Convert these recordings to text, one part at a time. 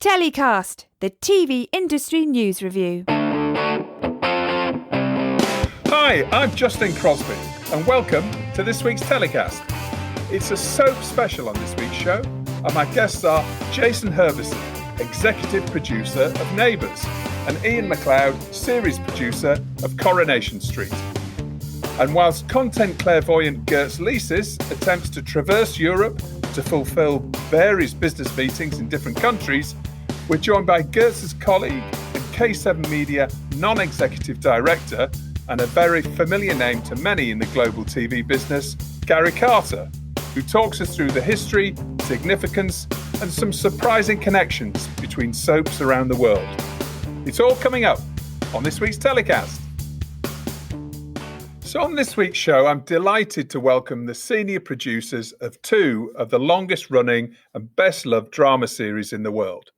TellyCast, the TV industry news review. Hi, I'm Justin Crosby, and welcome to this week's TellyCast. It's a soap special on this week's show, and my guests are Jason Herbison, executive producer of Neighbours, and Ian McLeod, series producer of Coronation Street. And whilst content clairvoyant Girts Licis attempts to traverse Europe to fulfil various business meetings in different countries, we're joined by Girts' colleague and K7 Media non-executive director, and a very familiar name to many in the global TV business, Gary Carter, who talks us through the history, significance, and some surprising connections between soaps around the world. It's all coming up on this week's TellyCast. So on this week's show, I'm delighted to welcome the senior producers of two of the longest running and best loved drama series in the world.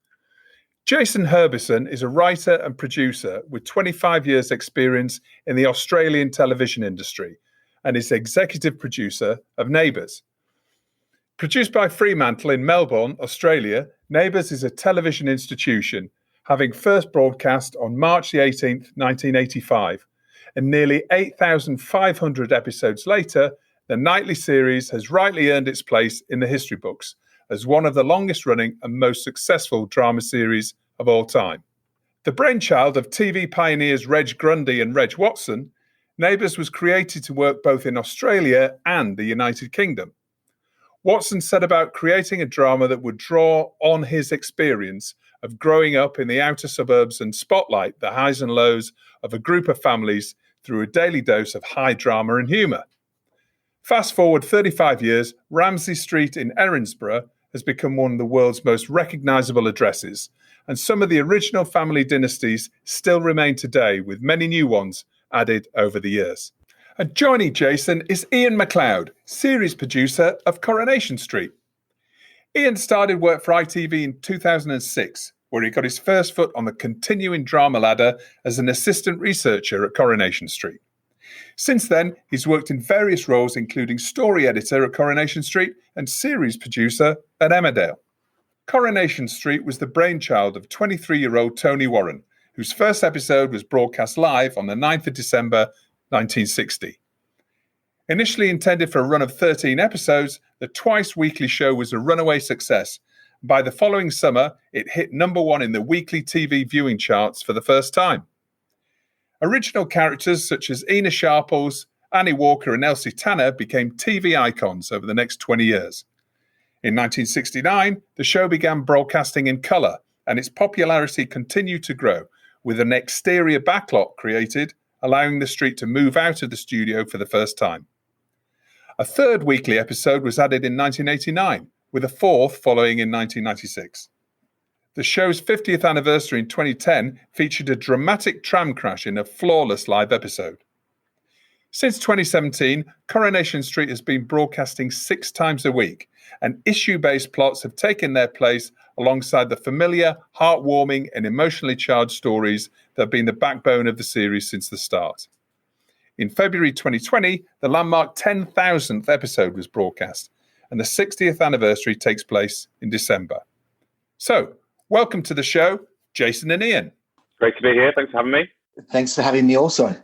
Jason Herbison is a writer and producer with 25 years experience in the Australian television industry and is executive producer of Neighbours. Produced by Fremantle in Melbourne, Australia, Neighbours is a television institution, having first broadcast on March the 18th, 1985. And nearly 8,500 episodes later, the nightly series has rightly earned its place in the history books as one of the longest running and most successful drama series of all time. The brainchild of TV pioneers Reg Grundy and Reg Watson, Neighbours was created to work both in Australia and the United Kingdom. Watson set about creating a drama that would draw on his experience of growing up in the outer suburbs and spotlight the highs and lows of a group of families through a daily dose of high drama and humour. Fast forward 35 years, Ramsay Street in Erinsborough has become one of the world's most recognisable addresses, and some of the original family dynasties still remain today, with many new ones added over the years. And joining Jason is Ian McLeod, series producer of Coronation Street. Ian started work for ITV in 2006, where he got his first foot on the continuing drama ladder as an assistant researcher at Coronation Street. Since then, he's worked in various roles, including story editor at Coronation Street and series producer at Emmerdale. Coronation Street was the brainchild of 23-year-old Tony Warren, whose first episode was broadcast live on the 9th of December 1960. Initially intended for a run of 13 episodes, the twice-weekly show was a runaway success. By the following summer, it hit number one in the weekly TV viewing charts for the first time. Original characters such as Ina Sharples, Annie Walker and Elsie Tanner became TV icons over the next 20 years. In 1969, the show began broadcasting in colour, and its popularity continued to grow, with an exterior backlot created, allowing the street to move out of the studio for the first time. A third weekly episode was added in 1989, with a fourth following in 1996. The show's 50th anniversary in 2010 featured a dramatic tram crash in a flawless live episode. Since 2017, Coronation Street has been broadcasting 6 times a week, and issue-based plots have taken their place alongside the familiar, heartwarming and emotionally charged stories that have been the backbone of the series since the start. In February 2020, the landmark 10,000th episode was broadcast, and the 60th anniversary takes place in December. So, welcome to the show, Jason and Ian. Great to be here. Thanks for having me. Thanks for having me also.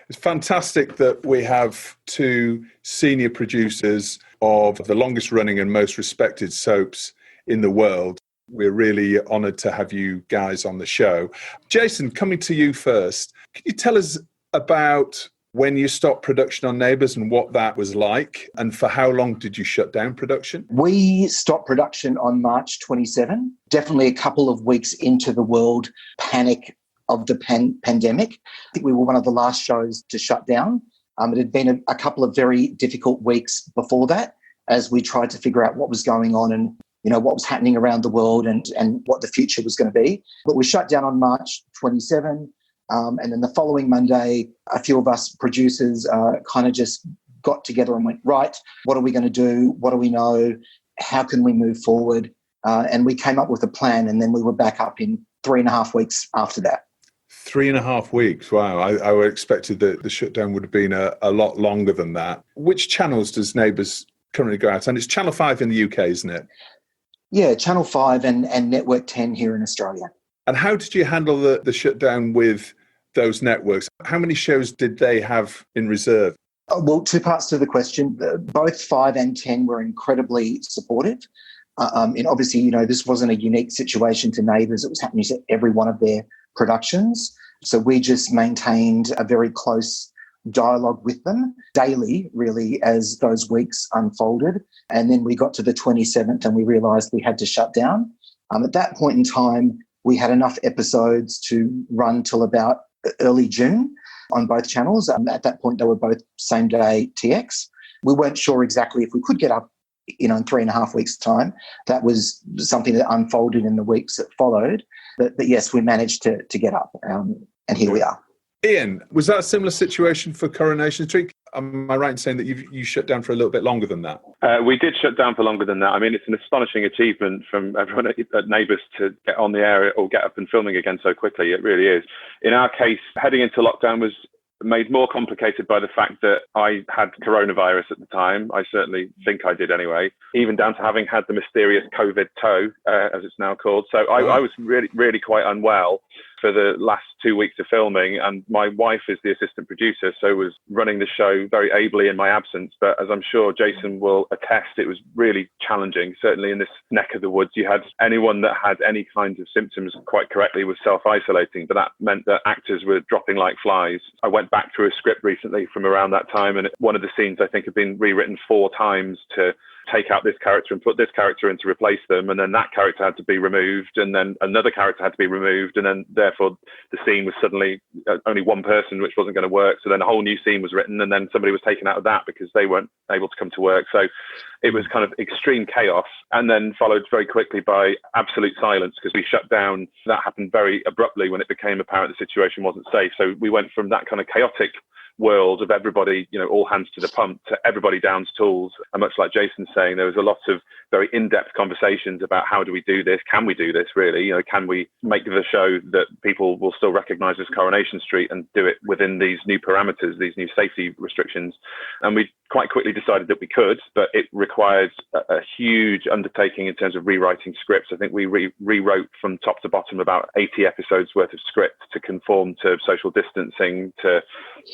It's fantastic that we have two senior producers of the longest running and most respected soaps in the world. We're really honoured to have you guys on the show. Jason, coming to you first, can you tell us about when you stopped production on Neighbours and what that was like, and for how long did you shut down production? We stopped production on March 27, definitely a couple of weeks into the world panic of the pandemic. I think we were one of the last shows to shut down. It had been a couple of very difficult weeks before that as we tried to figure out what was going on and what was happening around the world and what the future was going to be. But we shut down on March 27. And then the following Monday, a few of us producers kind of just got together and went, right, what are we going to do? What do we know? How can we move forward? And we came up with a plan, and then we were back up in 3.5 weeks after that. 3.5 weeks. Wow. I expected that the shutdown would have been a lot longer than that. Which channels does Neighbours currently go out? And it's Channel 5 in the UK, isn't it? Yeah, Channel 5 and Network 10 here in Australia. And how did you handle the shutdown with those networks? How many shows did they have in reserve? Well, two parts to the question. Both 5 and 10 were incredibly supportive. And obviously, this wasn't a unique situation to Neighbours. It was happening to every one of their productions. So we just maintained a very close dialogue with them daily, really, as those weeks unfolded. And then we got to the 27th and we realised we had to shut down. At that point in time, we had enough episodes to run till about early June on both channels. At that point, they were both same-day TX. We weren't sure exactly if we could get up, in 3.5 weeks' time. That was something that unfolded in the weeks that followed. But yes, we managed to get up, and here we are. Ian, was that a similar situation for Coronation Street? Am I right in saying that you shut down for a little bit longer than that? We did shut down for longer than that. I mean, it's an astonishing achievement from everyone at Neighbours to get on the air or get up and filming again so quickly. It really is. In our case, heading into lockdown was made more complicated by the fact that I had coronavirus at the time. I certainly think I did anyway, even down to having had the mysterious COVID toe, as it's now called. So I was really, really quite unwell for the last 2 weeks of filming, and my wife is the assistant producer, so was running the show very ably in my absence. But as I'm sure Jason will attest, it was really challenging. Certainly in this neck of the woods, you had anyone that had any kind of symptoms quite correctly was self-isolating, but that meant that actors were dropping like flies. I went back through a script recently from around that time, and one of the scenes I think had been rewritten 4 times to take out this character and put this character in to replace them, and then that character had to be removed, and then another character had to be removed, and then therefore the scene was suddenly only one person, which wasn't going to work. So then a whole new scene was written, and then somebody was taken out of that because they weren't able to come to work. So it was kind of extreme chaos, and then followed very quickly by absolute silence because we shut down. That happened very abruptly when it became apparent the situation wasn't safe. So we went from that kind of chaotic world of everybody, all hands to the pump, to everybody down to tools. And much like Jason's saying, there was a lot of very in-depth conversations about how do we do this? Can we do this really? Can we make the show that people will still recognize as Coronation Street and do it within these new parameters, these new safety restrictions? And we quite quickly decided that we could, but it required a huge undertaking in terms of rewriting scripts. I think we rewrote from top to bottom about 80 episodes worth of script to conform to social distancing, to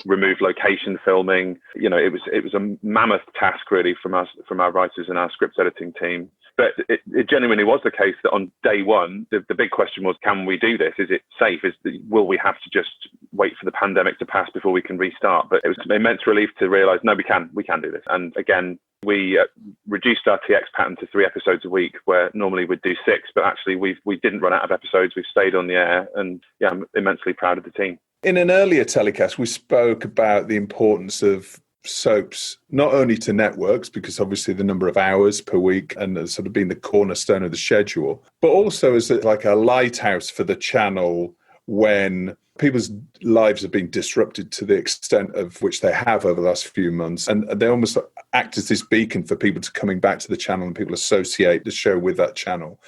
remove location filming. It was a mammoth task really from our writers and our script editing team. But it genuinely was the case that on day one, the big question was, can we do this? Is it safe? Will we have to just wait for the pandemic to pass before we can restart? But it was an immense relief to realise, no, we can do this. And again, we reduced our TX pattern to 3 episodes a week, where normally we'd do 6, but actually we didn't run out of episodes. We've stayed on the air, and yeah, I'm immensely proud of the team. In an earlier telecast, we spoke about the importance of soaps, not only to networks, because obviously the number of hours per week and sort of being the cornerstone of the schedule, but also as like a lighthouse for the channel when people's lives have been disrupted to the extent of which they have over the last few months. And they almost act as this beacon for people to coming back to the channel, and people associate the show with that channel.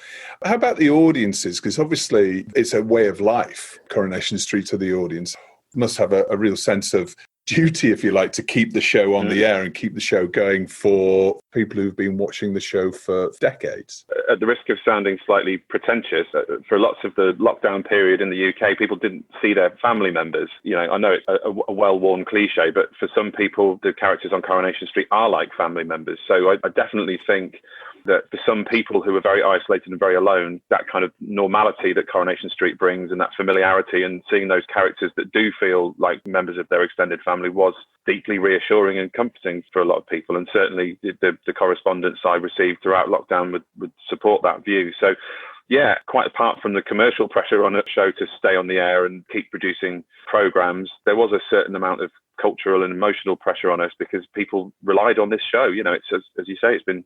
How about the audiences? Because obviously it's a way of life, Coronation Street, to the audience. Must have a real sense of duty, if you like, to keep the show on the air and keep the show going for people who've been watching the show for decades. At the risk of sounding slightly pretentious, for lots of the lockdown period in the UK, people didn't see their family members. I know it's a well-worn cliche, but for some people, the characters on Coronation Street are like family members. So I definitely think that for some people who are very isolated and very alone, that kind of normality that Coronation Street brings and that familiarity, and seeing those characters that do feel like members of their extended family, was deeply reassuring and comforting for a lot of people. And certainly the correspondence I received throughout lockdown would support that view. So yeah, quite apart from the commercial pressure on a show to stay on the air and keep producing programs, there was a certain amount of cultural and emotional pressure on us because people relied on this show. It's, as you say, it's been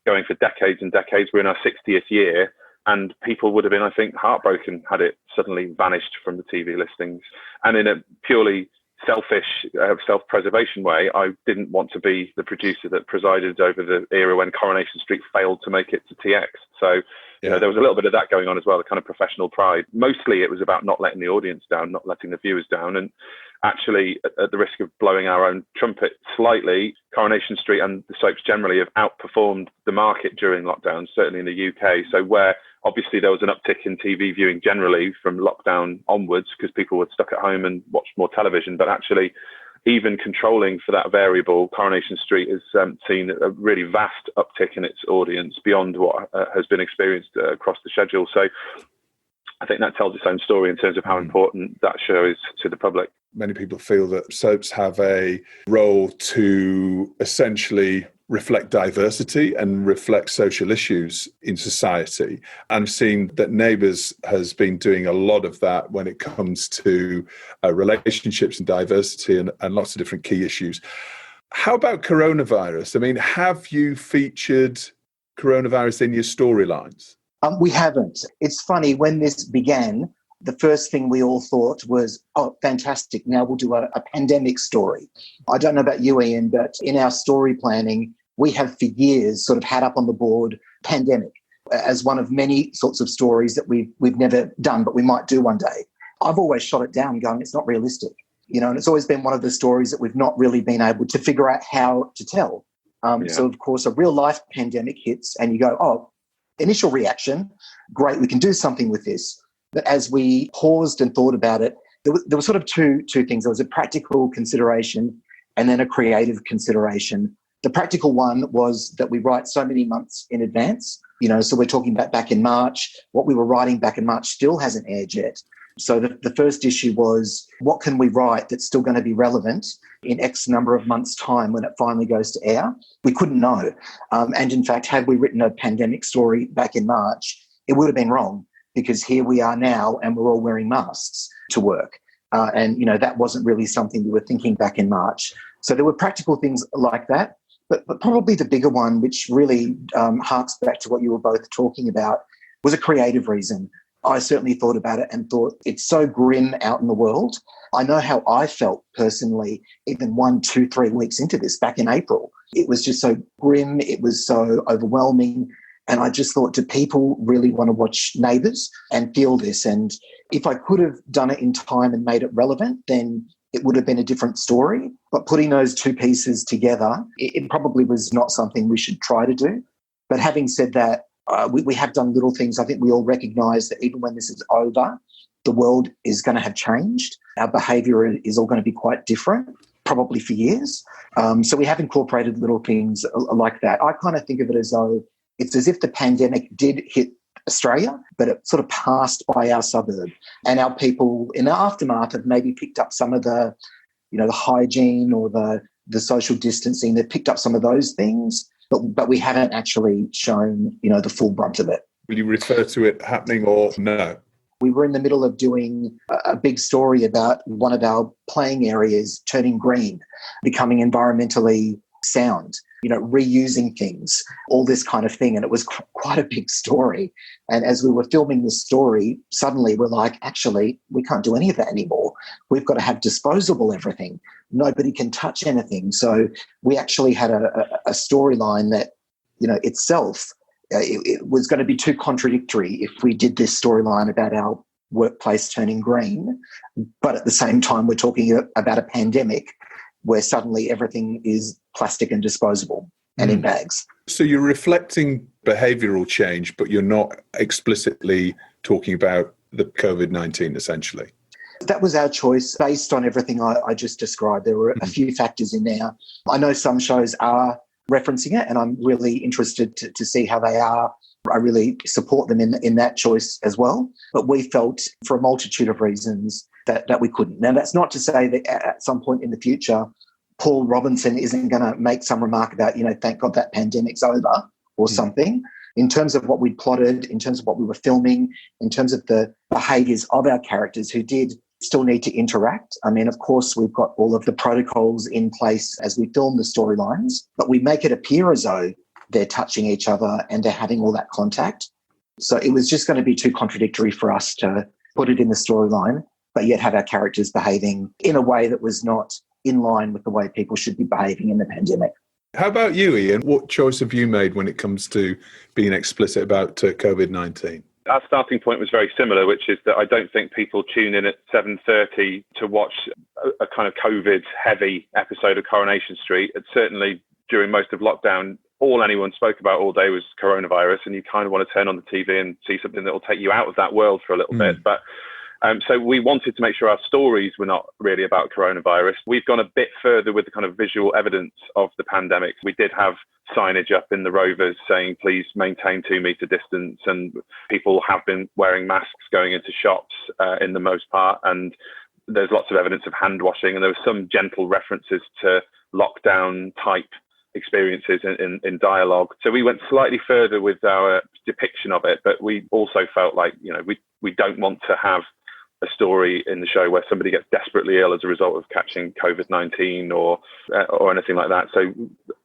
going for decades and decades. We're in our 60th year, and people would have been, I think, heartbroken had it suddenly vanished from the TV listings. And in a purely selfish, self-preservation way, I didn't want to be the producer that presided over the era when Coronation Street failed to make it to TX. So You know, there was a little bit of that going on as well, the kind of professional pride. Mostly it was about not letting the audience down, not letting the viewers down. And actually, at the risk of blowing our own trumpet slightly, Coronation Street and the soaps generally have outperformed the market during lockdown, certainly in the UK. So where obviously there was an uptick in TV viewing generally from lockdown onwards because people were stuck at home and watched more television, but actually even controlling for that variable, Coronation Street has seen a really vast uptick in its audience beyond what has been experienced across the schedule. So I think that tells its own story in terms of how important that show is to the public. Many people feel that soaps have a role to essentially reflect diversity and reflect social issues in society. And I've seen that Neighbours has been doing a lot of that when it comes to relationships and diversity and lots of different key issues. How about coronavirus? I mean, have you featured coronavirus in your storylines? We haven't. It's funny, when this began, the first thing we all thought was, oh, fantastic, now we'll do a pandemic story. I don't know about you, Ian, but in our story planning, we have for years sort of had up on the board pandemic as one of many sorts of stories that we've never done, but we might do one day. I've always shot it down going, it's not realistic. You know, and it's always been one of the stories that we've not really been able to figure out how to tell. So, of course, a real life pandemic hits and you go, oh, initial reaction, great, we can do something with this. But as we paused and thought about it, there were sort of two things. There was a practical consideration and then a creative consideration. The practical one was that we write so many months in advance. You know, so we're talking about back in March. What we were writing back in March still hasn't aired yet. So the first issue was, what can we write that's still going to be relevant in X number of months' time when it finally goes to air? We couldn't know. And in fact, had we written a pandemic story back in March, it would have been wrong, because here we are now and we're all wearing masks to work. And, you know, that wasn't really something we were thinking back in March. So there were practical things like that. But probably the bigger one, which really harks back to what you were both talking about, was a creative reason. I certainly thought about it and thought, it's so grim out in the world. I know how I felt personally, even 1, 2, 3 weeks into this back in April. It was just so grim. It was so overwhelming. And I just thought, do people really want to watch Neighbours and feel this? And if I could have done it in time and made it relevant, then it would have been a different story. But putting those two pieces together, it probably was not something we should try to do. But having said that, we have done little things. I think we all recognise that even when this is over, the world is going to have changed. Our behaviour is all going to be quite different, probably for years. So we have incorporated little things like that. I kind of think of it as though it's as if the pandemic did hit Australia, but it sort of passed by our suburb. And our people in the aftermath have maybe picked up some of the, you know, the hygiene or the social distancing. They've picked up some of those things, but we haven't actually shown, you know, the full brunt of it. Will you refer to it happening or no? We were in the middle of doing a big story about one of our playing areas turning green, becoming environmentally sound, you know, reusing things, all this kind of thing. And it was quite a big story. And as we were filming this story, suddenly we're like, actually, we can't do any of that anymore. We've got to have disposable everything. Nobody can touch anything. So we actually had a storyline that, you know, itself, it was going to be too contradictory if we did this storyline about our workplace turning green, but at the same time we're talking about a pandemic where suddenly everything is plastic and disposable and in bags. So you're reflecting behavioural change, but you're not explicitly talking about the COVID-19, essentially. That was our choice based on everything I just described. There were a few factors in there. I know some shows are referencing it, and I'm really interested to see how they are. I really support them in that choice as well. But we felt, for a multitude of reasons, that we couldn't. Now, that's not to say that at some point in the future, Paul Robinson isn't going to make some remark about, you know, thank God that pandemic's over or something. In terms of what we plotted, in terms of what we were filming, in terms of the behaviours of our characters who did still need to interact. I mean, of course, we've got all of the protocols in place as we film the storylines, but we make it appear as though they're touching each other and they're having all that contact. So it was just going to be too contradictory for us to put it in the storyline, but yet have our characters behaving in a way that was not in line with the way people should be behaving in the pandemic. How about you, Ian? What choice have you made when it comes to being explicit about COVID-19? Our starting point was very similar, which is that I don't think people tune in at 7:30 to watch a kind of COVID-heavy episode of Coronation Street. And certainly during most of lockdown, all anyone spoke about all day was coronavirus, and you kind of want to turn on the TV and see something that will take you out of that world for a little bit. But so we wanted to make sure our stories were not really about coronavirus. We've gone a bit further with the kind of visual evidence of the pandemic. We did have signage up in the Rovers saying, please maintain 2 metre distance. And people have been wearing masks going into shops in the most part. And there's lots of evidence of hand washing. And there were some gentle references to lockdown type experiences in dialogue. So we went slightly further with our depiction of it, but we also felt like, we don't want to have a story in the show where somebody gets desperately ill as a result of catching COVID-19 or anything like that. So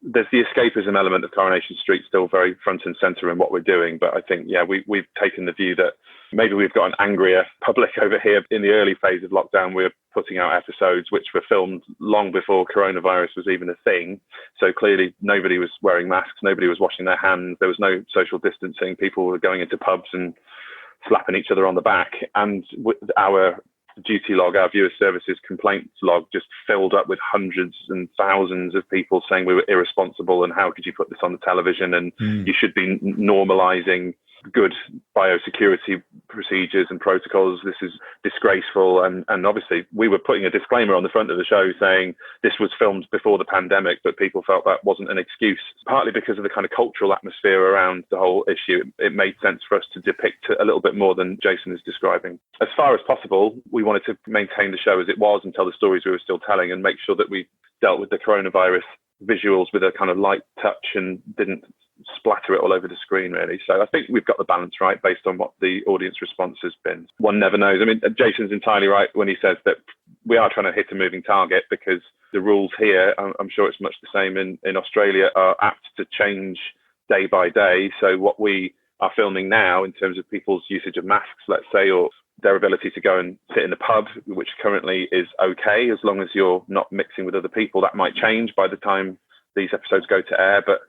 there's the escapism element of Coronation Street still very front and centre in what we're doing. But I think, we've taken the view that maybe we've got an angrier public over here. In the early phase of lockdown, we're putting out episodes which were filmed long before coronavirus was even a thing. So clearly nobody was wearing masks, nobody was washing their hands, there was no social distancing, people were going into pubs and slapping each other on the back. And our duty log, our viewer services complaints log, just filled up with hundreds and thousands of people saying we were irresponsible and how could you put this on the television, and you should be normalizing good biosecurity procedures and protocols. This is disgraceful. And obviously we were putting a disclaimer on the front of the show saying this was filmed before the pandemic, but people felt that wasn't an excuse, partly because of the kind of cultural atmosphere around the whole issue. It made sense for us to depict a little bit more than Jason is describing. As far as possible, we wanted to maintain the show as it was and tell the stories we were still telling and make sure that we dealt with the coronavirus visuals with a kind of light touch and didn't splatter it all over the screen, really. So I think we've got the balance right based on what the audience response has been. One never knows. I mean, Jason's entirely right when he says that we are trying to hit a moving target, because the rules here, I'm sure it's much the same in Australia, are apt to change day by day. So what we are filming now in terms of people's usage of masks, let's say, or their ability to go and sit in the pub, which currently is okay as long as you're not mixing with other people, that might change by the time these episodes go to air. But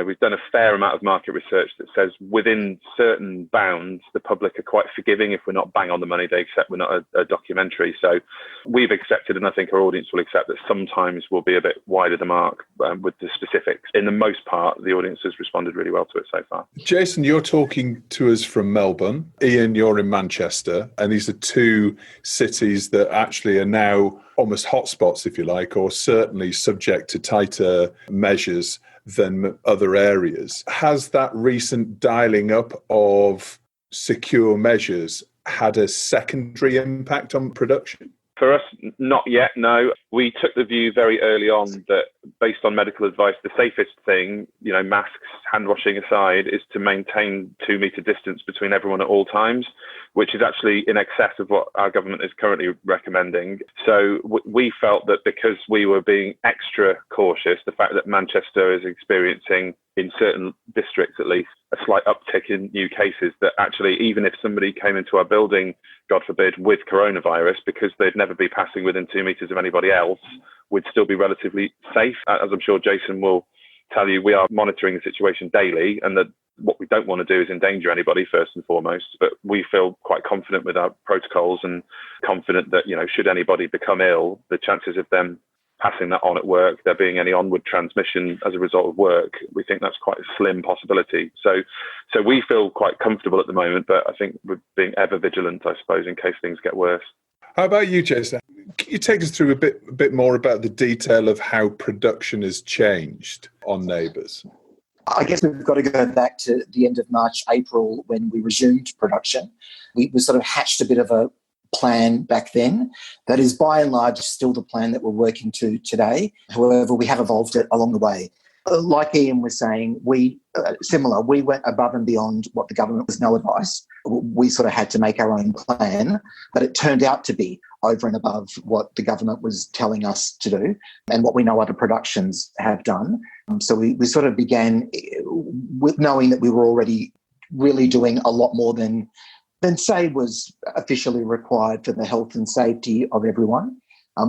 we've done a fair amount of market research that says within certain bounds, the public are quite forgiving if we're not bang on the money. They accept we're not a documentary. So we've accepted, and I think our audience will accept, that sometimes we'll be a bit wide of the mark with the specifics. In the most part, the audience has responded really well to it so far. Jason, you're talking to us from Melbourne. Ian, you're in Manchester. And these are two cities that actually are now almost hotspots, if you like, or certainly subject to tighter measures than other areas. Has that recent dialing up of secure measures had a secondary impact on production? For us, not yet, no. We took the view very early on that, based on medical advice, the safest thing, masks, hand washing aside, is to maintain 2 metre distance between everyone at all times, which is actually in excess of what our government is currently recommending. So we felt that because we were being extra cautious, the fact that Manchester is experiencing, in certain districts at least, a slight uptick in new cases, that actually even if somebody came into our building, God forbid, with coronavirus, because they'd never be passing within 2 metres of anybody else, we'd still be relatively safe. As I'm sure Jason will tell you, we are monitoring the situation daily, and that what we don't want to do is endanger anybody first and foremost. But we feel quite confident with our protocols and confident that, should anybody become ill, the chances of them passing that on at work, there being any onward transmission as a result of work, we think that's quite a slim possibility. So we feel quite comfortable at the moment, but I think we're being ever vigilant, I suppose, in case things get worse. How about you, Jason? Can you take us through a bit more about the detail of how production has changed on Neighbours? I guess we've got to go back to the end of March, April, when we resumed production. We sort of hatched a bit of a plan back then that is by and large still the plan that we're working to today. However, we have evolved it along the way. Like Ian was saying, we went above and beyond what the government was no advice. We sort of had to make our own plan, but it turned out to be over and above what the government was telling us to do and what we know other productions have done. So we sort of began with knowing that we were already really doing a lot more than say was officially required for the health and safety of everyone.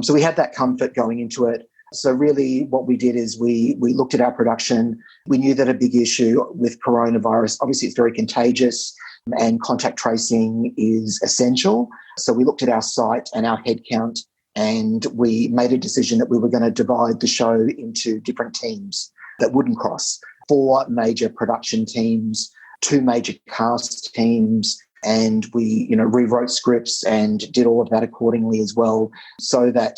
So we had that comfort going into it. So really what we did is we looked at our production. We knew that a big issue with coronavirus, obviously it's very contagious and contact tracing is essential. So we looked at our site and our headcount, and we made a decision that we were going to divide the show into different teams that wouldn't cross. 4 major production teams, 2 major cast teams, and we, rewrote scripts and did all of that accordingly as well, so that,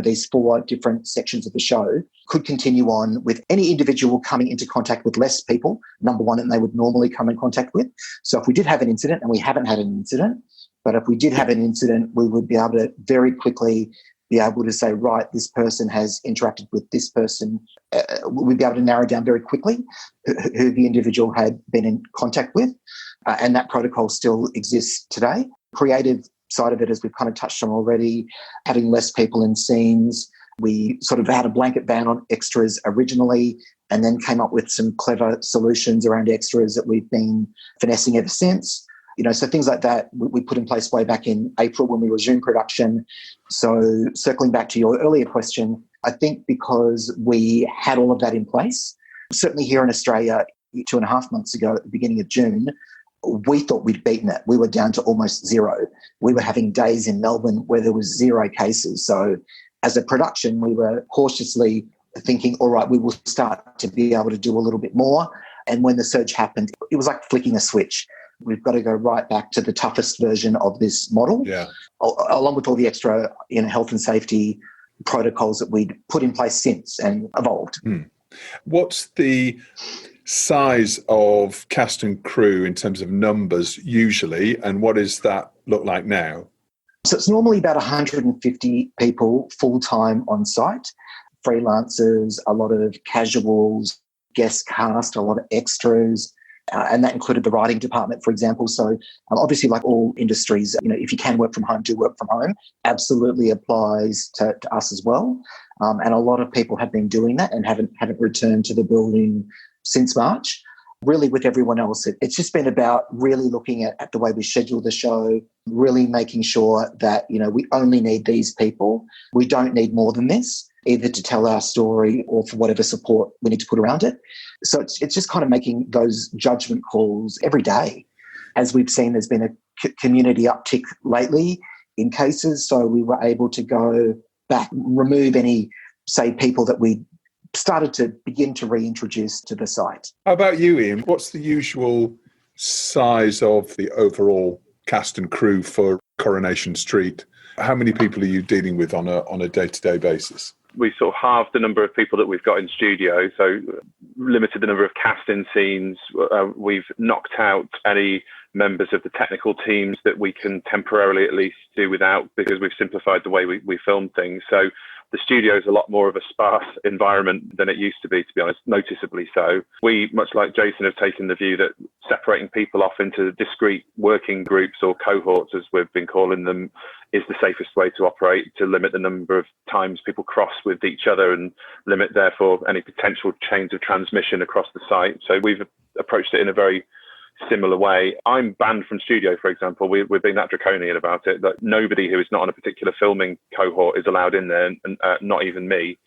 these 4 different sections of the show could continue on with any individual coming into contact with less people, number one, than they would normally come in contact with. So if we did have an incident, and we haven't had an incident, but if we did have an incident, we would be able to very quickly be able to say, right, this person has interacted with this person. We'd be able to narrow down very quickly who the individual had been in contact with. And that protocol still exists today. Creative side of it, as we've kind of touched on already, having less people in scenes. We sort of had a blanket ban on extras originally, and then came up with some clever solutions around extras that we've been finessing ever since. So things like that we put in place way back in April when we resumed production. So circling back to your earlier question, I think because we had all of that in place, certainly here in Australia 2.5 months ago at the beginning of June, we thought we'd beaten it. We were down to almost 0. We were having days in Melbourne where there was 0 cases. So as a production, we were cautiously thinking, all right, we will start to be able to do a little bit more. And when the surge happened, it was like flicking a switch. We've got to go right back to the toughest version of this model, along with all the extra health and safety protocols that we'd put in place since and evolved. What's the size of cast and crew in terms of numbers usually, and what does that look like now? So it's normally about 150 people full-time on site, freelancers, a lot of casuals, guest cast, a lot of extras, and that included the writing department, for example. So obviously, like all industries, if you can work from home, do work from home. Absolutely applies to us as well. And a lot of people have been doing that and haven't returned to the building since March. Really, with everyone else, it's just been about really looking at the way we schedule the show, really making sure that, we only need these people. We don't need more than this, either to tell our story or for whatever support we need to put around it. So it's just kind of making those judgment calls every day. As we've seen, there's been a community uptick lately in cases, so we were able to go back, remove any, say, people that we started to begin to reintroduce to the site. How about you, Ian? What's the usual size of the overall cast and crew for Coronation Street? How many people are you dealing with on a day-to-day basis? We sort of halved the number of people that we've got in studio, so limited the number of cast-in scenes. We've knocked out any members of the technical teams that we can temporarily at least do without, because we've simplified the way we film things. So the studio is a lot more of a sparse environment than it used to be honest, noticeably so. We, much like Jason, have taken the view that separating people off into discrete working groups or cohorts, as we've been calling them, is the safest way to operate, to limit the number of times people cross with each other and limit, therefore, any potential chains of transmission across the site. So we've approached it in a very similar way. I'm banned from studio, for example. We're being that draconian about it, that nobody who is not on a particular filming cohort is allowed in there, and not even me.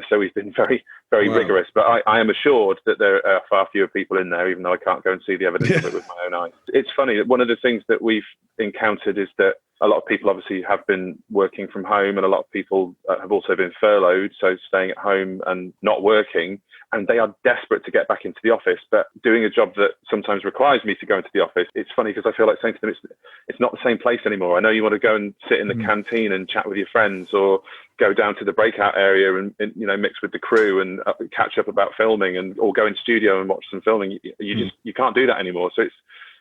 So we've been very, very rigorous. But I am assured that there are far fewer people in there, even though I can't go and see the evidence of it with my own eyes. It's funny that one of the things that we've encountered is that a lot of people obviously have been working from home, and a lot of people have also been furloughed, so staying at home and not working. And they are desperate to get back into the office, but doing a job that sometimes requires me to go into the office. It's funny because I feel like saying to them, it's not the same place anymore. I know you want to go and sit in the canteen and chat with your friends, or go down to the breakout area and mix with the crew and catch up about filming, or go in studio and watch some filming. You can't do that anymore. So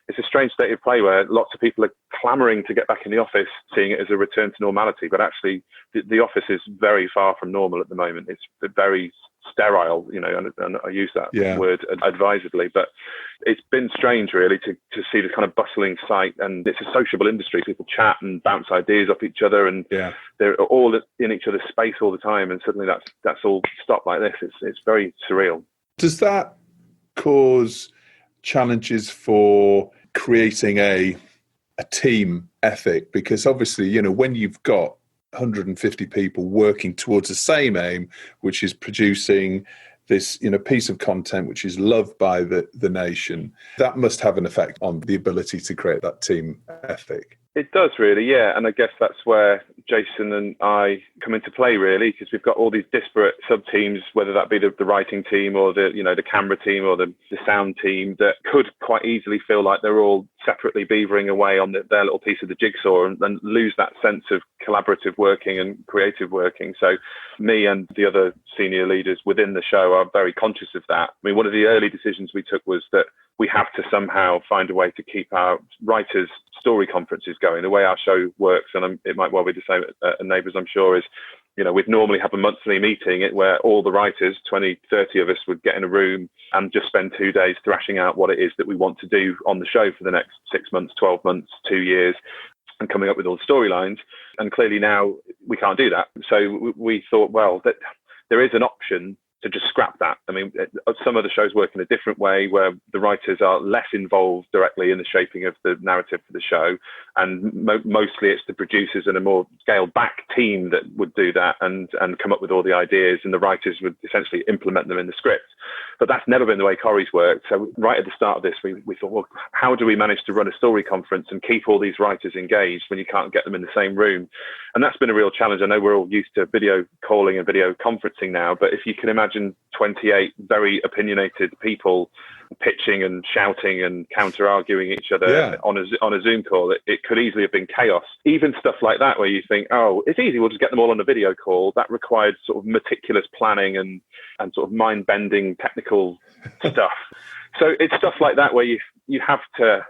it's a strange state of play where lots of people are clamoring to get back in the office, seeing it as a return to normality. But actually, the office is very far from normal at the moment. It's very sterile, and I use that word advisedly. But it's been strange, really, to see the kind of bustling site. And it's a sociable industry. People chat and bounce ideas off each other, and they're all in each other's space all the time. And suddenly that's all stopped like this. It's very surreal. Does that cause challenges for creating a team ethic? Because obviously, when you've got 150 people working towards the same aim, which is producing this, piece of content which is loved by the nation. That must have an effect on the ability to create that team ethic. It does really, yeah. And I guess that's where Jason and I come into play, really, because we've got all these disparate sub-teams, whether that be the writing team or the camera team or the sound team, that could quite easily feel like they're all separately beavering away on their little piece of the jigsaw and lose that sense of collaborative working and creative working. So me and the other senior leaders within the show are very conscious of that. I mean, one of the early decisions we took was that we have to somehow find a way to keep our writers' story conferences going. The way our show works, and it might well be the same at Neighbours, I'm sure, is, we'd normally have a monthly meeting where all the writers, 20, 30 of us, would get in a room and just spend 2 days thrashing out what it is that we want to do on the show for the next 6 months, 12 months, 2 years, and coming up with all the storylines. And clearly now we can't do that. So we thought, well, that there is an option to just scrap that. I mean, some of the shows work in a different way where the writers are less involved directly in the shaping of the narrative for the show. And mostly it's the producers and a more scaled back team that would do that and come up with all the ideas, and the writers would essentially implement them in the script. But that's never been the way Corrie's worked. So right at the start of this, we thought, well, how do we manage to run a story conference and keep all these writers engaged when you can't get them in the same room? And that's been a real challenge. I know we're all used to video calling and video conferencing now, but if you can imagine 28 very opinionated people pitching and shouting and counter-arguing each other on a Zoom call, it could easily have been chaos. Even stuff like that where you think, oh, it's easy, we'll just get them all on a video call. That required sort of meticulous planning and sort of mind-bending technical stuff. So it's stuff like that where you have to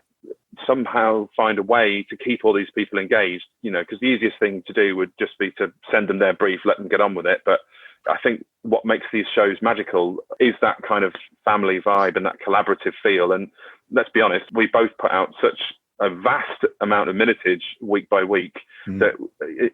somehow find a way to keep all these people engaged, because the easiest thing to do would just be to send them their brief, let them get on with it. But I think what makes these shows magical is that kind of family vibe and that collaborative feel. And let's be honest, we both put out such a vast amount of minutage week by week that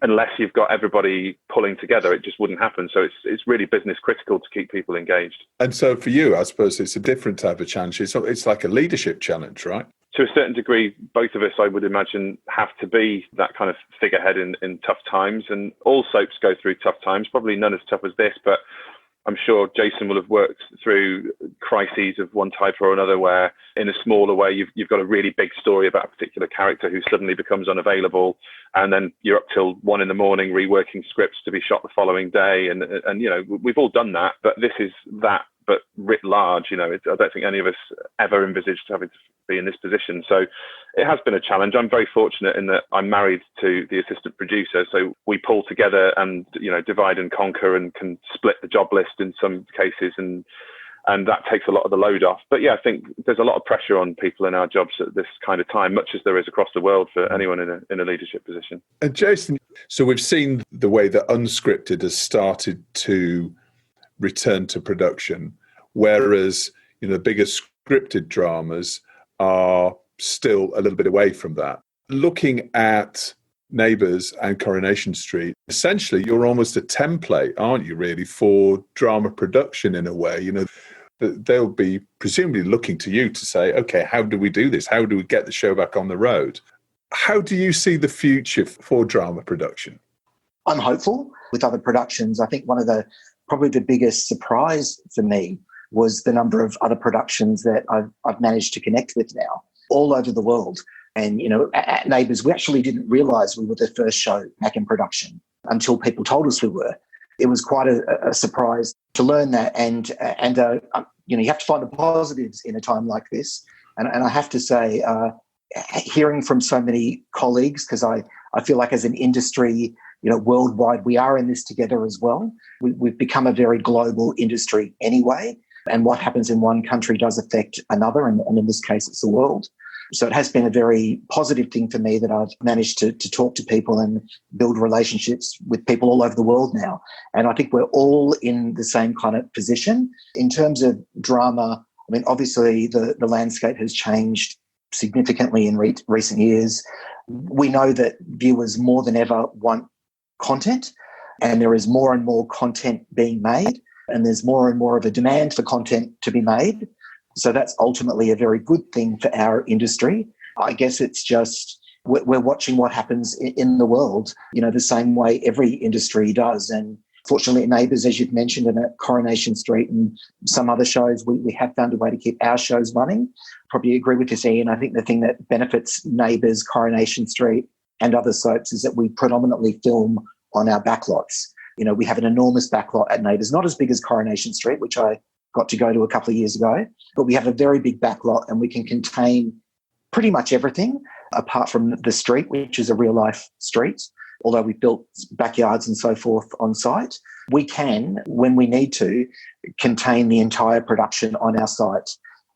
unless you've got everybody pulling together, it just wouldn't happen. So it's really business critical to keep people engaged. And so for you, I suppose it's a different type of challenge. It's like a leadership challenge, right? To a certain degree, both of us, I would imagine, have to be that kind of figurehead in tough times. And all soaps go through tough times, probably none as tough as this, but I'm sure Jason will have worked through crises of one type or another where in a smaller way, you've got a really big story about a particular character who suddenly becomes unavailable. And then you're up till 1 a.m. reworking scripts to be shot the following day. And we've all done that, but this is that, but writ large. I don't think any of us ever envisaged having to be in this position. So it has been a challenge. I'm very fortunate in that I'm married to the assistant producer. So we pull together and, divide and conquer and can split the job list in some cases. And that takes a lot of the load off. But yeah, I think there's a lot of pressure on people in our jobs at this kind of time, much as there is across the world for anyone in a leadership position. And Jason, so we've seen the way that unscripted has started to return to production, whereas the bigger scripted dramas are still a little bit away from that. Looking at Neighbours and Coronation Street, essentially you're almost a template, aren't you, really, for drama production in a way. They'll be presumably looking to you to say, okay, how do we do this? How do we get the show back on the road? How do you see the future for drama production? I'm hopeful with other productions. I think probably the biggest surprise for me was the number of other productions that I've managed to connect with now all over the world. And, at Neighbours, we actually didn't realise we were the first show back in production until people told us we were. It was quite a surprise to learn that. And you have to find the positives in a time like this. And I have to say, hearing from so many colleagues, because I feel like as an industry, worldwide, we are in this together as well. We've become a very global industry anyway. And what happens in one country does affect another. And in this case, it's the world. So it has been a very positive thing for me that I've managed to talk to people and build relationships with people all over the world now. And I think we're all in the same kind of position. In terms of drama, I mean, obviously the landscape has changed significantly in recent years. We know that viewers more than ever want content, and there is more and more content being made, and there's more and more of a demand for content to be made. So that's ultimately a very good thing for our industry. I guess it's just we're watching what happens in the world, the same way every industry does. And fortunately at Neighbours, as you've mentioned, and at Coronation Street and some other shows, we have found a way to keep our shows running. Probably agree with this, Ian. I think the thing that benefits Neighbours, Coronation Street and other soaps is that we predominantly film on our backlots. We have an enormous backlot at Neighbours, not as big as Coronation Street, which I got to go to a couple of years ago, but we have a very big backlot and we can contain pretty much everything apart from the street, which is a real life street. Although we've built backyards and so forth on site, we can, when we need to, contain the entire production on our site.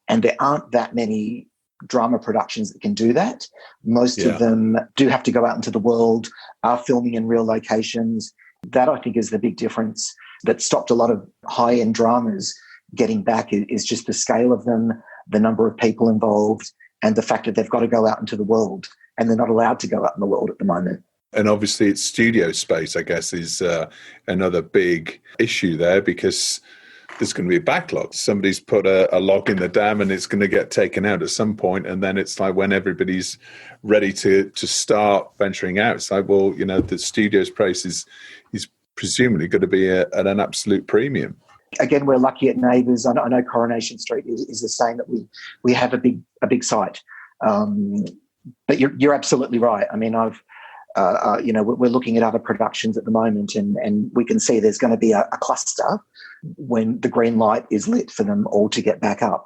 And there aren't that many drama productions that can do that. Most of them do have to go out into the world, are filming in real locations. That, I think, is the big difference that stopped a lot of high-end dramas getting back is just the scale of them, the number of people involved, and the fact that they've got to go out into the world, and they're not allowed to go out in the world at the moment. And obviously it's studio space, I guess, is another big issue there, because there's going to be a backlog. Somebody's put a log in the dam and it's going to get taken out at some point, and then it's like when everybody's ready to start venturing out, it's like, well, the studio's price is presumably going to be at an absolute premium. Again, we're lucky at Neighbours. I know Coronation Street is the same, that we have a big site. But you're absolutely right. I mean, we're looking at other productions at the moment, and we can see there's going to be a cluster when the green light is lit for them all to get back up.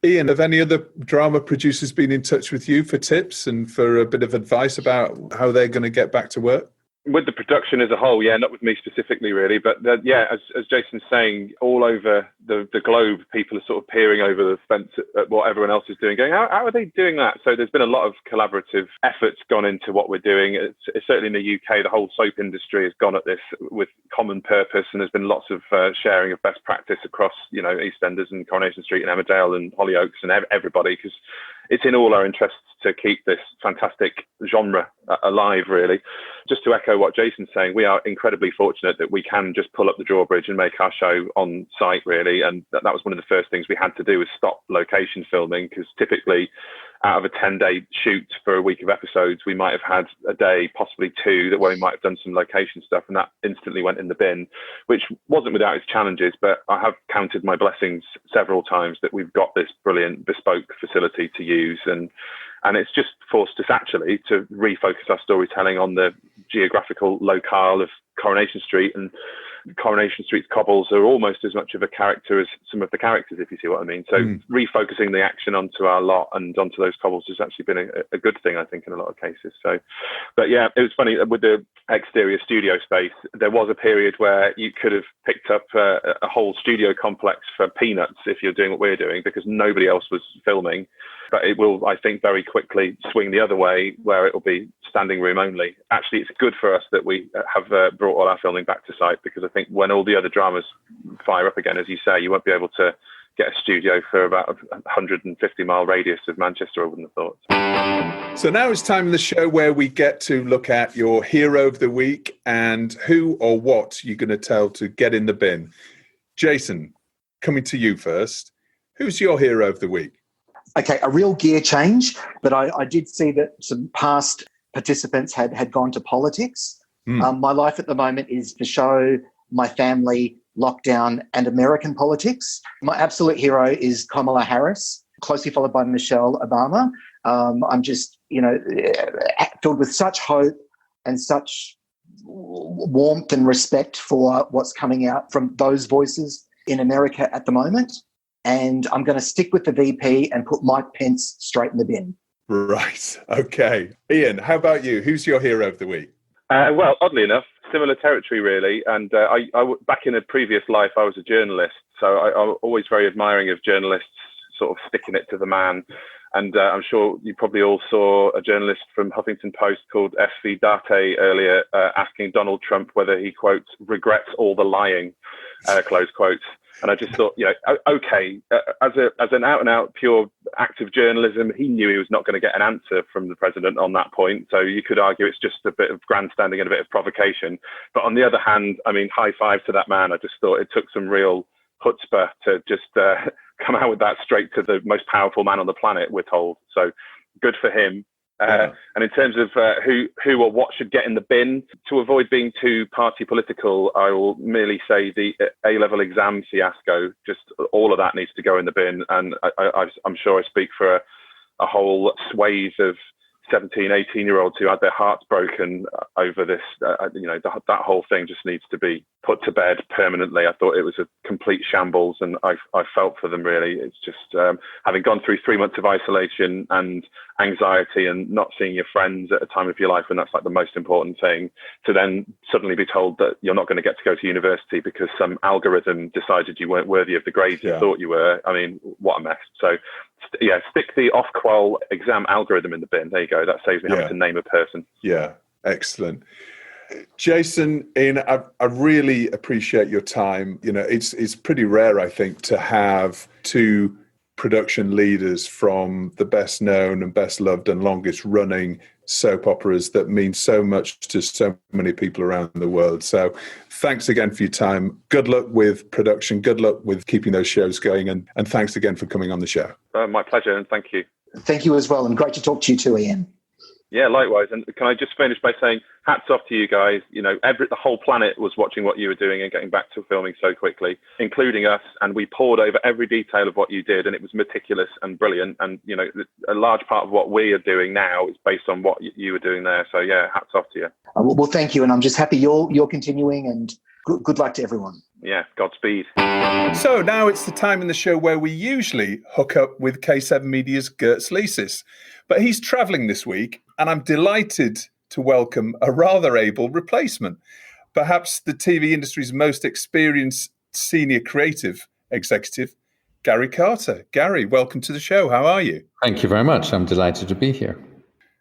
Ian, have any other drama producers been in touch with you for tips and for a bit of advice about how they're going to get back to work? With the production as a whole, not with me specifically, really. But as Jason's saying, all over the globe, people are sort of peering over the fence at what everyone else is doing, going, how are they doing that? So there's been a lot of collaborative efforts gone into what we're doing. It's certainly in the UK, the whole soap industry has gone at this with common purpose, and there's been lots of sharing of best practice across, EastEnders and Coronation Street and Emmerdale and Hollyoaks and everybody, because it's in all our interests to keep this fantastic genre alive, really. Just to echo what Jason's saying, we are incredibly fortunate that we can just pull up the drawbridge and make our show on site, really. And that was one of the first things we had to do, was stop location filming, because typically out of a 10-day shoot for a week of episodes, we might have had a day, possibly two, where we might have done some location stuff, and that instantly went in the bin, which wasn't without its challenges. But I have counted my blessings several times that we've got this brilliant bespoke facility to use, and it's just forced us actually to refocus our storytelling on the geographical locale of Coronation Street, and Coronation Street's cobbles are almost as much of a character as some of the characters, if you see what I mean. So refocusing the action onto our lot and onto those cobbles has actually been a good thing, I think, in a lot of cases. So, but yeah, it was funny with the exterior studio space. There was a period where you could have picked up a whole studio complex for peanuts if you're doing what we're doing, because nobody else was filming. But it will, I think, very quickly swing the other way, where it will be standing room only. Actually, it's good for us that we have brought all our filming back to site, because I think when all the other dramas fire up again, as you say, you won't be able to get a studio for about a 150-mile radius of Manchester, I wouldn't have thought. So now it's time in the show where we get to look at your hero of the week and who or what you're going to tell to get in the bin. Jason, coming to you first. Who's your hero of the week? Okay, a real gear change, but I did see that some past participants had gone to politics. My life at the moment is the show, my family, lockdown, and American politics. My absolute hero is Kamala Harris, closely followed by Michelle Obama. I'm just, filled with such hope and such warmth and respect for what's coming out from those voices in America at the moment. And I'm going to stick with the VP and put Mike Pence straight in the bin. Right. Okay. Ian, how about you? Who's your hero of the week? Well, oddly enough, similar territory, really. And I back in a previous life, I was a journalist. So I'm always very admiring of journalists sort of sticking it to the man. And I'm sure you probably all saw a journalist from Huffington Post called S.V. Date earlier asking Donald Trump whether he, quote, regrets all the lying, close quotes. And I just thought, okay, as an out-and-out pure act of journalism, he knew he was not going to get an answer from the president on that point. So you could argue it's just a bit of grandstanding and a bit of provocation. But on the other hand, I mean, high five to that man. I just thought it took some real chutzpah to just come out with that straight to the most powerful man on the planet, we're told. So good for him. And in terms of who or what should get in the bin, to avoid being too party political, I will merely say the A-level exam fiasco, just all of that needs to go in the bin. And I'm sure I speak for a whole swathe of 17, 18-year-olds who had their hearts broken over this. That whole thing just needs to be put to bed permanently. I thought it was a complete shambles, and I felt for them, really. It's just having gone through 3 months of isolation and anxiety and not seeing your friends at a time of your life when that's like the most important thing, to then suddenly be told that you're not going to get to go to university because some algorithm decided you weren't worthy of the grades you thought you were. I mean, what a mess. So stick the off-qual exam algorithm in the bin. There you go. That saves me having to name a person. Yeah, excellent. Jason, Ian, I really appreciate your time. It's pretty rare, I think, to have two production leaders from the best known and best loved and longest running soap operas that mean so much to so many people around the world. So thanks again for your time. Good luck with production. Good luck with keeping those shows going. And thanks again for coming on the show. My pleasure, and thank you. Thank you as well, and great to talk to you too, Ian. Yeah, likewise. And can I just finish by saying hats off to you guys. The whole planet was watching what you were doing and getting back to filming so quickly, including us. And we pored over every detail of what you did, and it was meticulous and brilliant. And, a large part of what we are doing now is based on what you were doing there. So, yeah, hats off to you. Well, thank you. And I'm just happy you're continuing, and good luck to everyone. Yeah, Godspeed. So now it's the time in the show where we usually hook up with K7 Media's Girts Licis. But he's travelling this week, and I'm delighted to welcome a rather able replacement. Perhaps the TV industry's most experienced senior creative executive, Gary Carter. Gary, welcome to the show. How are you? Thank you very much. I'm delighted to be here.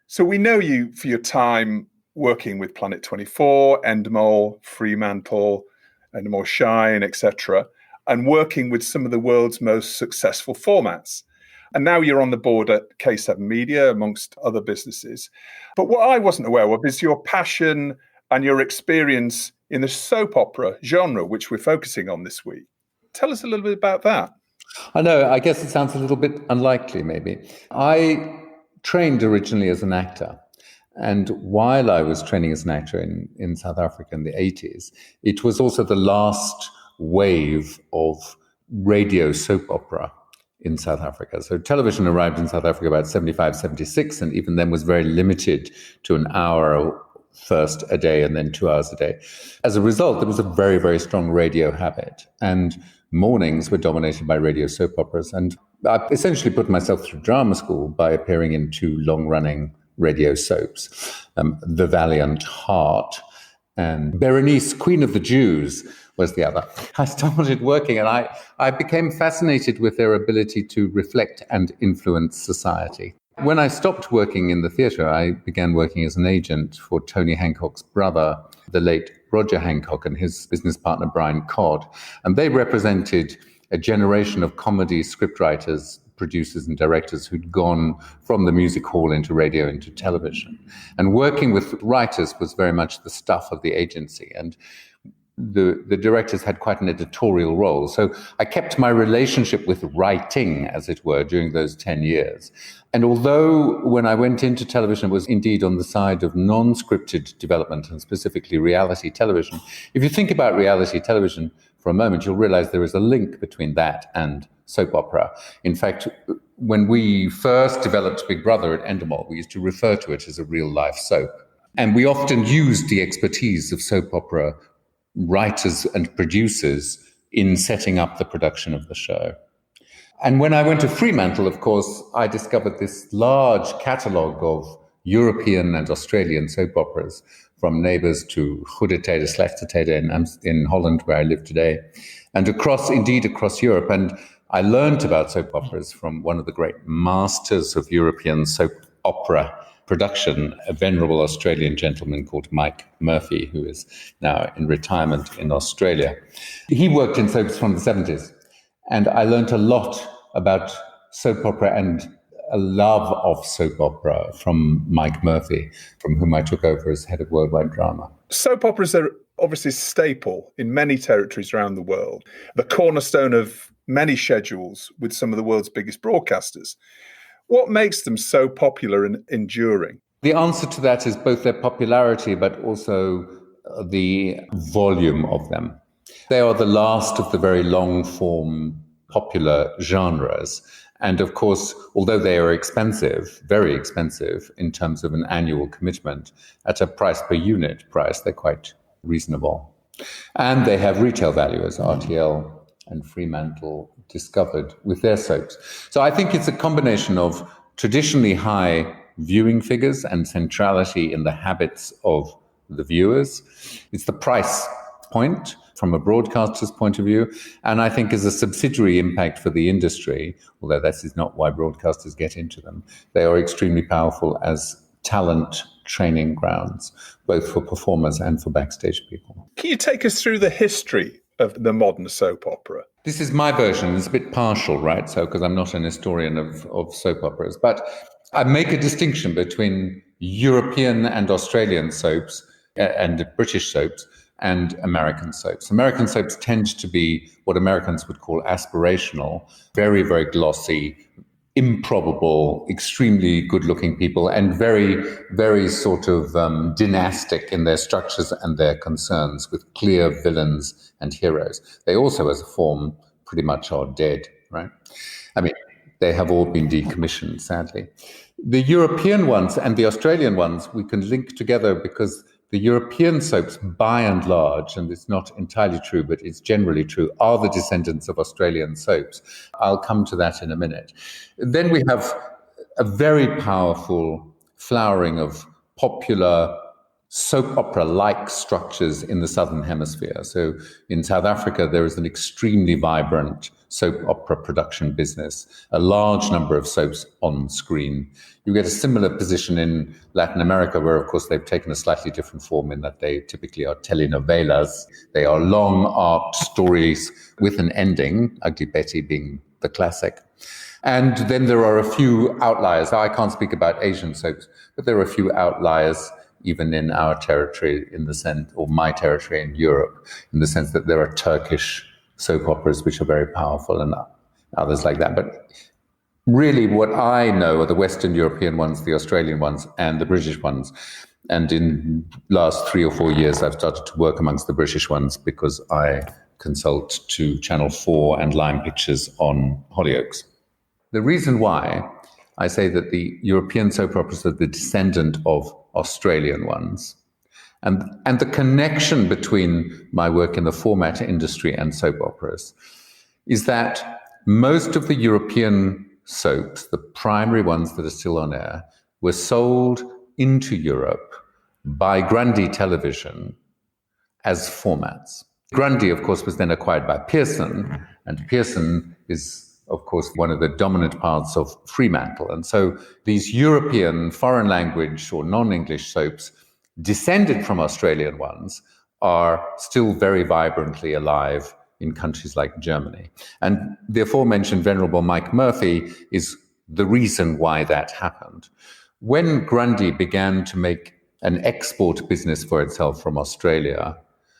So we know you for your time working with Planet 24, Endemol, Fremantle, Endemol Shine, etc., and working with some of the world's most successful formats. And now you're on the board at K7 Media, amongst other businesses. But what I wasn't aware of is your passion and your experience in the soap opera genre, which we're focusing on this week. Tell us a little bit about that. I know, I guess it sounds a little bit unlikely, maybe. I trained originally as an actor. And while I was training as an actor in South Africa in the 80s, it was also the last wave of radio soap opera in South Africa. So television arrived in South Africa about 75, 76, and even then was very limited to an hour first a day and then 2 hours a day. As a result, there was a very, very strong radio habit, and mornings were dominated by radio soap operas. And I essentially put myself through drama school by appearing in two long-running radio soaps, The Valiant Heart and Berenice, Queen of the Jews, was the other. I started working, and I became fascinated with their ability to reflect and influence society. When I stopped working in the theatre, I began working as an agent for Tony Hancock's brother, the late Roger Hancock, and his business partner, Brian Codd. And they represented a generation of comedy scriptwriters, producers and directors who'd gone from the music hall into radio, into television. And working with writers was very much the stuff of the agency. And the directors had quite an editorial role. So I kept my relationship with writing, as it were, during those 10 years. And although when I went into television, it was indeed on the side of non-scripted development and specifically reality television, if you think about reality television for a moment, you'll realize there is a link between that and soap opera. In fact, when we first developed Big Brother at Endemol, we used to refer to it as a real-life soap. And we often used the expertise of soap opera writers and producers in setting up the production of the show. And when I went to Fremantle, of course, I discovered this large catalogue of European and Australian soap operas, from Neighbours to Goede Tijden, Slechte Tijden in Holland, where I live today, and across Europe. And I learned about soap operas from one of the great masters of European soap opera production, a venerable Australian gentleman called Mike Murphy, who is now in retirement in Australia. He worked in soaps from the 70s, and I learned a lot about soap opera and a love of soap opera from Mike Murphy, from whom I took over as head of worldwide drama. Soap operas are obviously a staple in many territories around the world, the cornerstone of many schedules with some of the world's biggest broadcasters. What makes them so popular and enduring? The answer to that is both their popularity, but also the volume of them. They are the last of the very long-form popular genres. And of course, although they are expensive, very expensive in terms of an annual commitment, at a price per unit price, they're quite reasonable. And they have retail value, as RTL and Fremantle discovered with their soaps. So I think it's a combination of traditionally high viewing figures and centrality in the habits of the viewers. It's the price point from a broadcaster's point of view, and I think as a subsidiary impact for the industry, although that is not why broadcasters get into them, they are extremely powerful as talent training grounds, both for performers and for backstage people. Can you take us through the history of the modern soap opera? This is my version. It's a bit partial, right? So, because I'm not an historian of soap operas, but I make a distinction between European and Australian soaps and British soaps and American soaps. American soaps tend to be what Americans would call aspirational, very, very glossy, improbable, extremely good-looking people, and very, very sort of dynastic in their structures and their concerns, with clear villains and heroes. They also, as a form, pretty much are dead, right? I mean, they have all been decommissioned, sadly. The European ones and the Australian ones we can link together because the European soaps, by and large, and it's not entirely true, but it's generally true, are the descendants of Australian soaps. I'll come to that in a minute. Then we have a very powerful flowering of popular soap opera-like structures in the Southern Hemisphere. So in South Africa, there is an extremely vibrant soap opera production business, a large number of soaps on screen. You get a similar position in Latin America, where, of course, they've taken a slightly different form in that they typically are telenovelas. They are long arc stories with an ending, Ugly Betty being the classic. And then there are a few outliers. I can't speak about Asian soaps, but there are a few outliers even in our territory, in the sense, or my territory in Europe, in the sense that there are Turkish soap operas which are very powerful and others like that. But really what I know are the Western European ones, the Australian ones, and the British ones. And in last 3 or 4 years, I've started to work amongst the British ones because I consult to Channel 4 and Lime Pictures on Hollyoaks. The reason why I say that the European soap operas are the descendant of Australian ones, and the connection between my work in the format industry and soap operas is that most of the European soaps, the primary ones that are still on air, were sold into Europe by Grundy Television as formats. Grundy, of course, was then acquired by Pearson, and Pearson is, of course, one of the dominant parts of Fremantle. And so these European foreign language or non-English soaps descended from Australian ones are still very vibrantly alive in countries like Germany. And the aforementioned Venerable Mike Murphy is the reason why that happened. When Grundy began to make an export business for itself from Australia,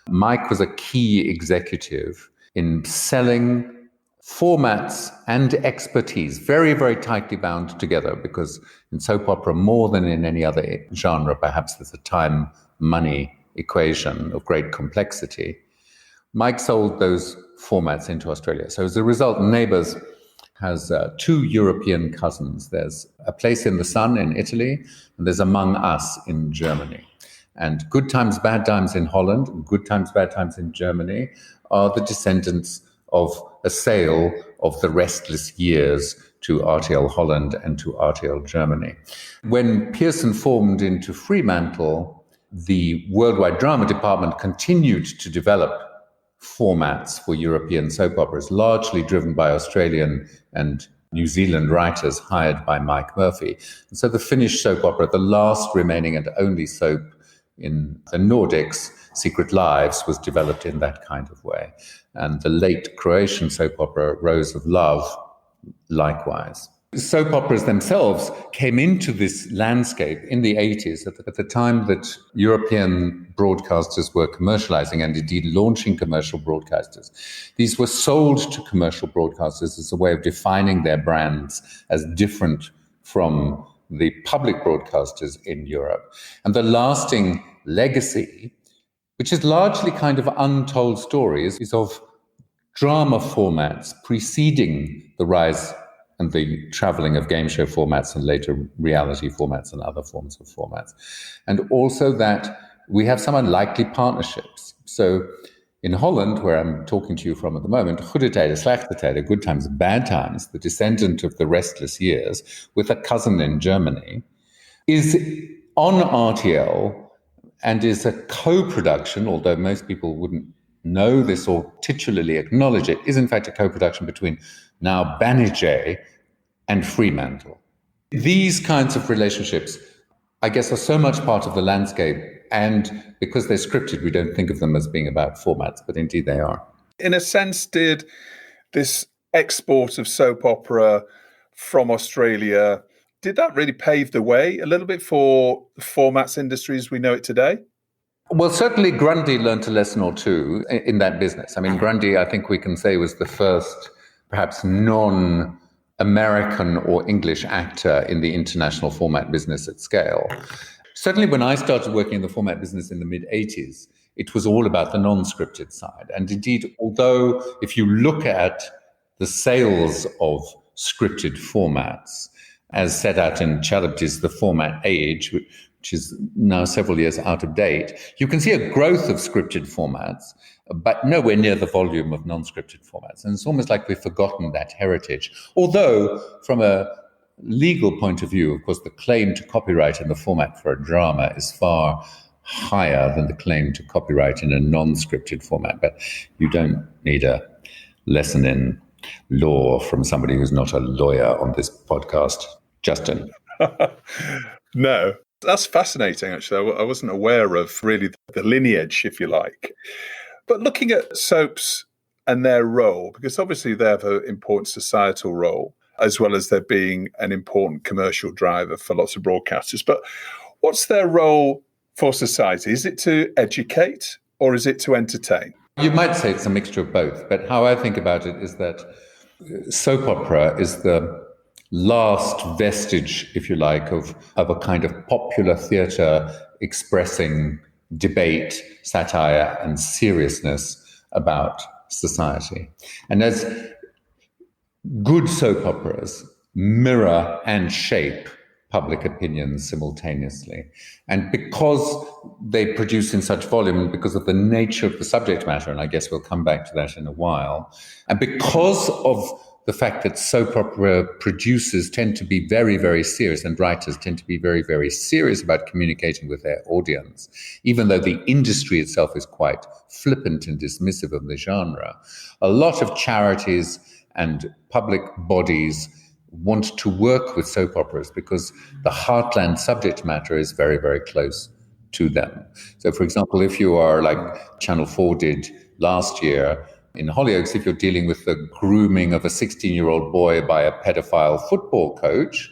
Mike was a key executive in selling formats and expertise, very, very tightly bound together, because in soap opera, more than in any other genre, perhaps there's a time-money equation of great complexity. Mike sold those formats into Australia. So as a result, Neighbours has 2 European cousins. There's A Place in the Sun in Italy, and there's Among Us in Germany. And Good Times, Bad Times in Holland, and Good Times, Bad Times in Germany are the descendants of a sale of The Restless Years to RTL Holland and to RTL Germany. When Pearson formed into Fremantle, the Worldwide Drama Department continued to develop formats for European soap operas, largely driven by Australian and New Zealand writers hired by Mike Murphy. And so the Finnish soap opera, the last remaining and only soap in the Nordics, Secret Lives, was developed in that kind of way. And the late Croatian soap opera, Rose of Love, likewise. Soap operas themselves came into this landscape in the 80s, at the time that European broadcasters were commercializing and indeed launching commercial broadcasters. These were sold to commercial broadcasters as a way of defining their brands as different from the public broadcasters in Europe. And the lasting legacy, which is largely kind of untold stories, is of drama formats preceding the rise and the traveling of game show formats and later reality formats and other forms of formats. And also that we have some unlikely partnerships. So in Holland, where I'm talking to you from at the moment, Goede Tijden, Slechte Tijden, Good Times, Bad Times, the descendant of the Restless Years, with a cousin in Germany, is on RTL and is a co-production, although most people wouldn't know this or titularly acknowledge it, is in fact a co-production between now Banijay and Fremantle. These kinds of relationships, I guess, are so much part of the landscape, and because they're scripted, we don't think of them as being about formats, but indeed they are. In a sense, did this export of soap opera from Australia, did that really pave the way a little bit for the formats industry as we know it today? Well, certainly Grundy learned a lesson or two in that business. I mean, Grundy, I think we can say, was the first perhaps non-American or English actor in the international format business at scale. Certainly when I started working in the format business in the mid-80s, it was all about the non-scripted side. And indeed, although if you look at the sales of scripted formats, as set out in Chalabdy's The Format Age, which is now several years out of date, you can see a growth of scripted formats, but nowhere near the volume of non-scripted formats. And it's almost like we've forgotten that heritage. Although, from a legal point of view, of course, the claim to copyright in the format for a drama is far higher than the claim to copyright in a non-scripted format. But you don't need a lesson in law from somebody who's not a lawyer on this podcast, Justin. No. That's fascinating, actually. I wasn't aware of really the lineage, if you like. But looking at soaps and their role, because obviously they have an important societal role, as well as there being an important commercial driver for lots of broadcasters. But what's their role for society? Is it to educate or is it to entertain? You might say it's a mixture of both, but how I think about it is that soap opera is the last vestige, if you like, of a kind of popular theatre expressing debate, satire, and seriousness about society. And as good soap operas mirror and shape public opinion simultaneously. And because they produce in such volume, and because of the nature of the subject matter, and I guess we'll come back to that in a while, and because of the fact that soap opera producers tend to be very, very serious, and writers tend to be very, very serious about communicating with their audience, even though the industry itself is quite flippant and dismissive of the genre, a lot of charities and public bodies want to work with soap operas because the heartland subject matter is very, very close to them. So, for example, if you are like Channel 4 did last year, in Hollyoaks, if you're dealing with the grooming of a 16-year-old boy by a pedophile football coach,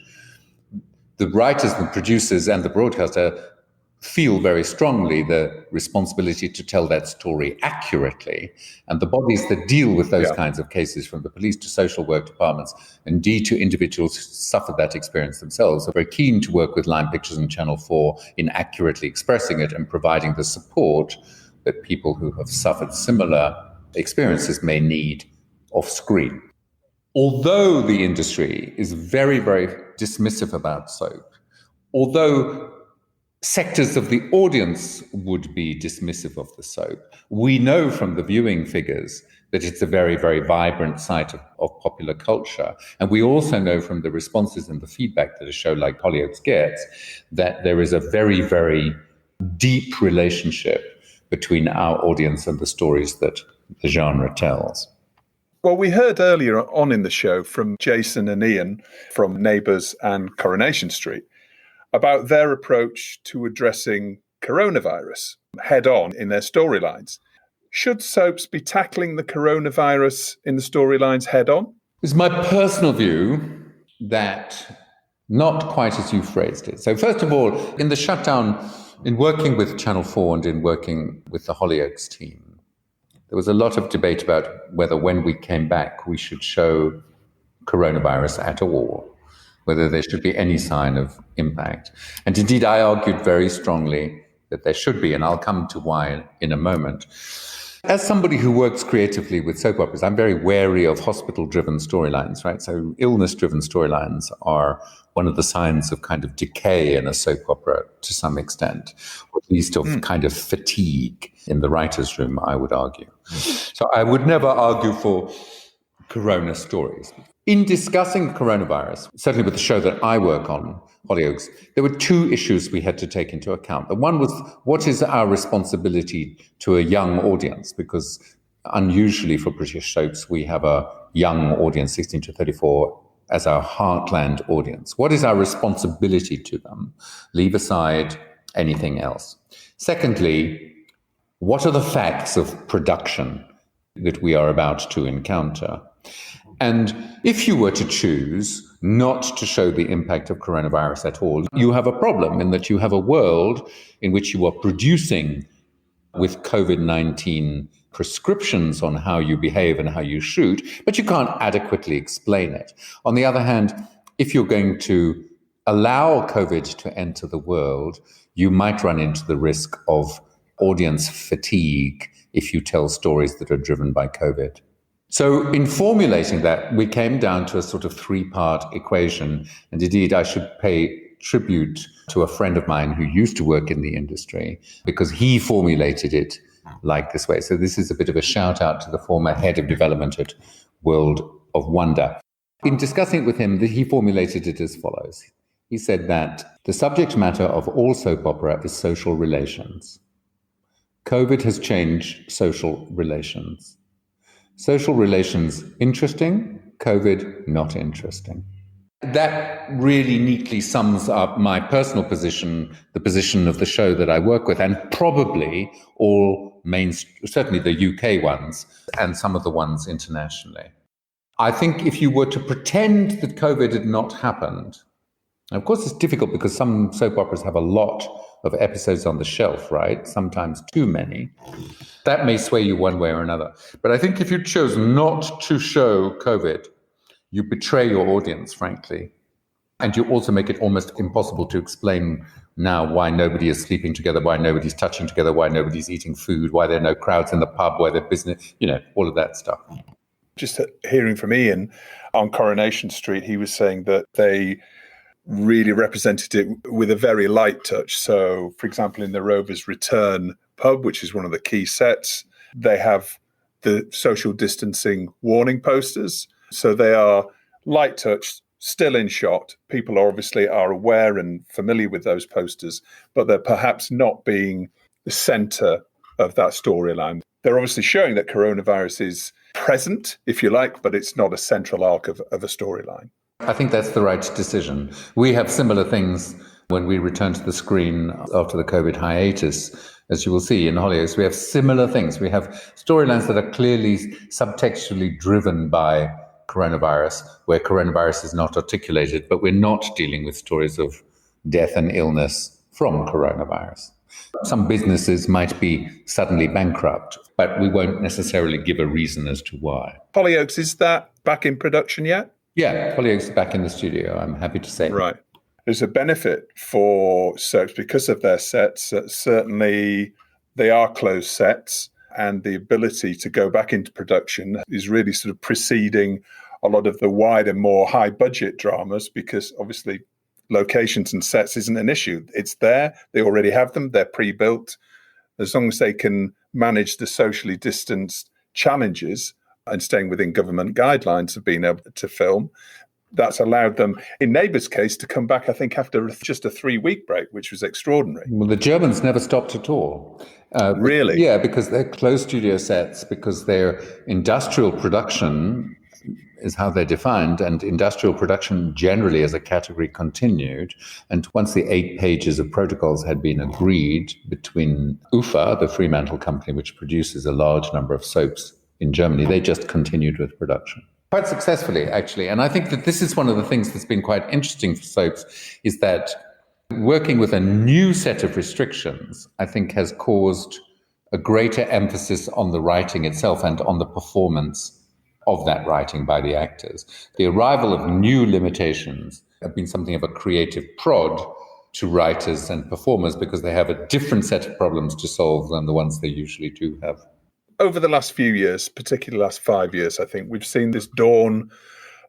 the writers, the producers, and the broadcaster feel very strongly the responsibility to tell that story accurately. And the bodies that deal with those kinds of cases, from the police to social work departments, indeed to individuals who suffered that experience themselves, are very keen to work with Line Pictures and Channel 4 in accurately expressing it and providing the support that people who have suffered similar experiences may need off screen. Although the industry is very, very dismissive about soap, although sectors of the audience would be dismissive of the soap, we know from the viewing figures that it's a very, very vibrant site of popular culture. And we also know from the responses and the feedback that a show like Hollyoaks gets that there is a very, very deep relationship between our audience and the stories that the genre tells. Well, we heard earlier on in the show from Jason and Ian from Neighbours and Coronation Street about their approach to addressing coronavirus head on in their storylines. Should soaps be tackling the coronavirus in the storylines head on? It's my personal view that not quite as you phrased it. So first of all, in the shutdown, in working with Channel 4 and in working with the Hollyoaks team, there was a lot of debate about whether when we came back we should show coronavirus at all. whether there should be any sign of impact. And indeed, I argued very strongly that there should be, and I'll come to why in a moment. As somebody who works creatively with soap operas, I'm very wary of hospital-driven storylines, right? So illness-driven storylines are one of the signs of kind of decay in a soap opera to some extent, or at least of kind of fatigue in the writer's room, I would argue. So I would never argue for corona stories. In discussing coronavirus, certainly with the show that I work on, Hollyoaks, there were two issues we had to take into account. The one was, what is our responsibility to a young audience? Because unusually for British soaps, we have a young audience, 16 to 34, as our heartland audience. What is our responsibility to them? Leave aside anything else. Secondly, what are the facts of production that we are about to encounter? And if you were to choose not to show the impact of coronavirus at all, you have a problem in that you have a world in which you are producing with COVID-19 prescriptions on how you behave and how you shoot, but you can't adequately explain it. On the other hand, if you're going to allow COVID to enter the world, you might run into the risk of audience fatigue if you tell stories that are driven by COVID. So in formulating that, we came down to a sort of three-part equation. And indeed, I should pay tribute to a friend of mine who used to work in the industry because he formulated it like this way. So this is a bit of a shout out to the former head of development at World of Wonder. In discussing it with him, he formulated it as follows. He said that the subject matter of all soap opera is social relations. COVID has changed social relations. Social relations interesting, COVID not interesting. That really neatly sums up my personal position, the position of the show that I work with, and probably all certainly the UK ones, and some of the ones internationally. I think if you were to pretend that COVID had not happened, and of course it's difficult because some soap operas have a lot of episodes on the shelf, right? Sometimes too many. That may sway you one way or another. But I think if you chose not to show COVID, you betray your audience, frankly. And you also make it almost impossible to explain now why nobody is sleeping together, why nobody's touching together, why nobody's eating food, why there are no crowds in the pub, why their business, all of that stuff. Just hearing from Ian on Coronation Street, he was saying that they really represented it with a very light touch. So, for example, in the Rover's Return pub, which is one of the key sets, they have the social distancing warning posters. So they are light touch, still in shot. People obviously are aware and familiar with those posters, but they're perhaps not being the center of that storyline. They're obviously showing that coronavirus is present, if you like, but it's not a central arc of a storyline. I think that's the right decision. We have similar things when we return to the screen after the COVID hiatus. As you will see in Hollyoaks, we have similar things. We have storylines that are clearly subtextually driven by coronavirus, where coronavirus is not articulated, but we're not dealing with stories of death and illness from coronavirus. Some businesses might be suddenly bankrupt, but we won't necessarily give a reason as to why. Hollyoaks, is that back in production yet? Yeah, Hollyoaks is back in the studio, I'm happy to say. Right. There's a benefit for soaps because of their sets. Certainly, they are closed sets, and the ability to go back into production is really sort of preceding a lot of the wider, more high-budget dramas because obviously locations and sets isn't an issue. It's there. They already have them. They're pre-built. As long as they can manage the socially distanced challenges and staying within government guidelines of being able to film, that's allowed them, in Neighbours' case, to come back, I think, after just a 3-week break, which was extraordinary. Well, the Germans never stopped at all. Really? Yeah, because they're closed studio sets, because their industrial production is how they're defined, and industrial production generally as a category continued. And once the 8 pages of protocols had been agreed between UFA, the Fremantle company, which produces a large number of soaps in Germany, they just continued with production. Quite successfully, actually. And I think that this is one of the things that's been quite interesting for soaps, is that working with a new set of restrictions, I think, has caused a greater emphasis on the writing itself and on the performance of that writing by the actors. The arrival of new limitations have been something of a creative prod to writers and performers because they have a different set of problems to solve than the ones they usually do have. Over the last few years, particularly the last 5 years, I think we've seen this dawn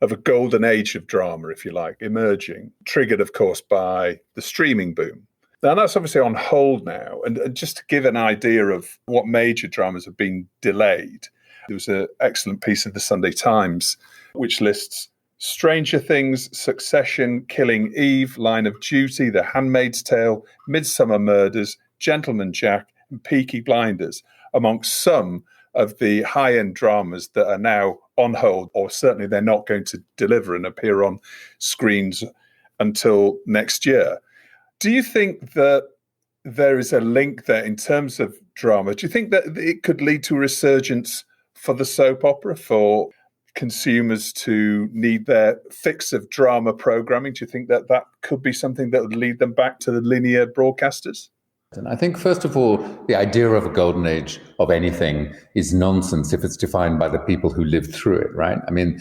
of a golden age of drama, if you like, emerging, triggered, of course, by the streaming boom. Now, that's obviously on hold now. And just to give an idea of what major dramas have been delayed, there was an excellent piece of the Sunday Times which lists Stranger Things, Succession, Killing Eve, Line of Duty, The Handmaid's Tale, Midsummer Murders, Gentleman Jack, and Peaky Blinders, amongst some of the high-end dramas that are now on hold, or certainly they're not going to deliver and appear on screens until next year. Do you think that there is a link there in terms of drama? Do you think that it could lead to a resurgence for the soap opera, for consumers to need their fix of drama programming? Do you think that that could be something that would lead them back to the linear broadcasters? And I think, first of all, the idea of a golden age of anything is nonsense if it's defined by the people who lived through it, right? I mean,